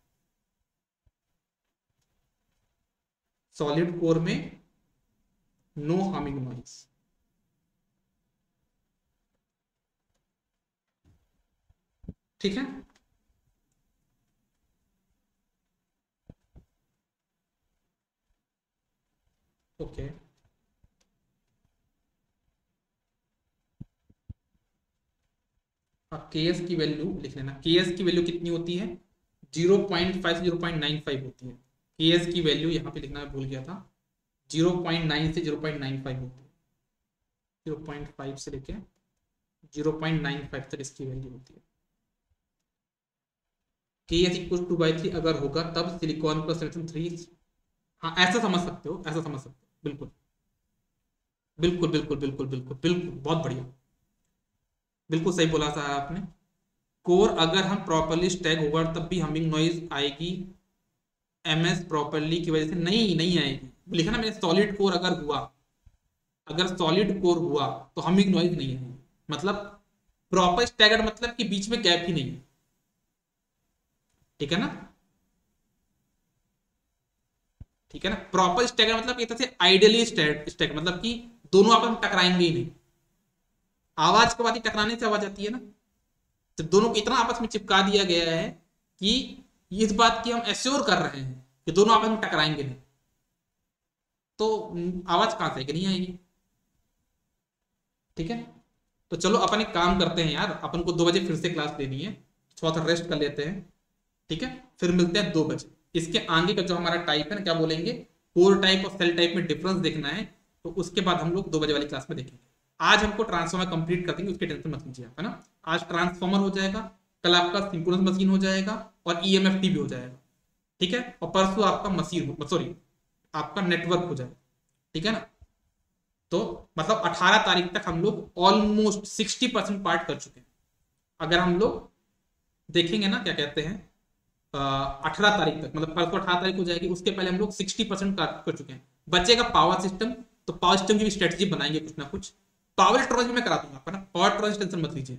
सॉलिड कोर में नो हमिंग नॉइज, ठीक है। ओके, अब के एस की वैल्यू लिख लेना। के एस की वैल्यू कितनी होती है, 0.5 से 0.95 होती है। के एस की वैल्यू यहाँ पे लिखना मैं भूल गया था, 0.9 से 0.95 होती है, 0.5 से लेके 0.95 तक इसकी वैल्यू होती है। के एस इक्वल टू बाई 3 अगर होगा तब सिलिकॉन प्लस सिलिकॉन 3, हाँ ऐसा समझ सकते हो, ऐसा समझ सकते हो, बिल्कुल बिल्कुल बिल्कुल बिल्कुल बिल्कुल बिल्कुल, बहुत बढ़िया, बिल्कुल सही बोला था आपने। कोर अगर हम प्रॉपरली स्टैग होगा तब भी हमिंग नॉइज आएगी, एमएस प्रॉपरली की वजह से नहीं नहीं आएगी। लिखा ना मैंने, सॉलिड कोर अगर हुआ, अगर सॉलिड कोर हुआ तो हमिंग नॉइज नहीं आएगी। मतलब प्रॉपर स्टैगर्ड मतलब कि बीच में गैप ही नहीं है, ठीक है ना, ठीक है ना। प्रॉपर स्टैगर्ड मतलब एक तरह से आइडियली स्टैगर्ड मतलब कि दोनों आपस में टकराएंगे ही नहीं। आवाज के बाद ही टकराने से आवाज आती है ना, तो दोनों को इतना आपस में चिपका दिया गया है कि इस बात की हम एश्योर कर रहे हैं कि दोनों आपस में टकराएंगे नहीं, तो आवाज कहां से आएगी, नहीं आएगी, ठीक है। तो चलो अपन एक काम करते हैं यार, अपन को 2 बजे फिर से क्लास लेनी है, थोड़ा सा रेस्ट कर लेते हैं, ठीक है, फिर मिलते हैं 2 बजे। इसके आगे का जो हमारा टाइप है ना, क्या बोलेंगे, कोर टाइप और सेल टाइप में डिफरेंस देखना है, तो उसके बाद हम लोग 2 बजे वाली क्लास में देखेंगे। आज हमको ट्रांसफॉर्मर कंप्लीट कर देंगे, उसकी टेंशन मत लीजिए आप, है ना। आज ट्रांसफॉर्मर हो जाएगा, कल आपका सिंक्रोनस मशीन हो जाएगा और ईएमएफटी भी हो जाएगा, ठीक है। और परसों आपका मशीन, सॉरी, आपका नेटवर्क हो जाएगा, ठीक है ना। तो मतलब 18 तारीख तक हम लोग ऑलमोस्ट 60% पार्ट कर चुके हैं। अगर हम लोग देखेंगे ना, क्या कहते हैं, 18 तारीख तक, मतलब परसों 18 तारीख हो जाएगी, उसके पहले हम लोग 60% कर चुके हैं। बचेगा पावर सिस्टम, तो पावर सिस्टम की भी स्ट्रेटजी बनाएंगे कुछ ना कुछ। पावर इलेक्ट्रॉनिक्स में करा दूंगा आपका ना, पावर इलेक्ट्रॉनिक्स टेंशन मत लीजिए,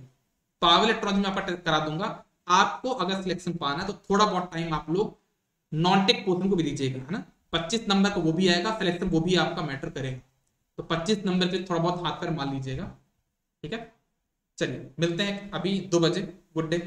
पावर इलेक्ट्रॉनिक्स में आपका करा दूंगा। आपको अगर सिलेक्शन पाना है तो थोड़ा बहुत टाइम आप लोग नॉन टेक पोर्शन को भी दीजिएगा, है ना। 25 नंबर का वो भी आएगा सिलेक्शन, वो भी आपका मैटर करेगा, तो 25 नंबर के थोड़ा बहुत हाथ पैर मार लीजिएगा, ठीक है। चलिए मिलते हैं अभी 2 बजे। Good day.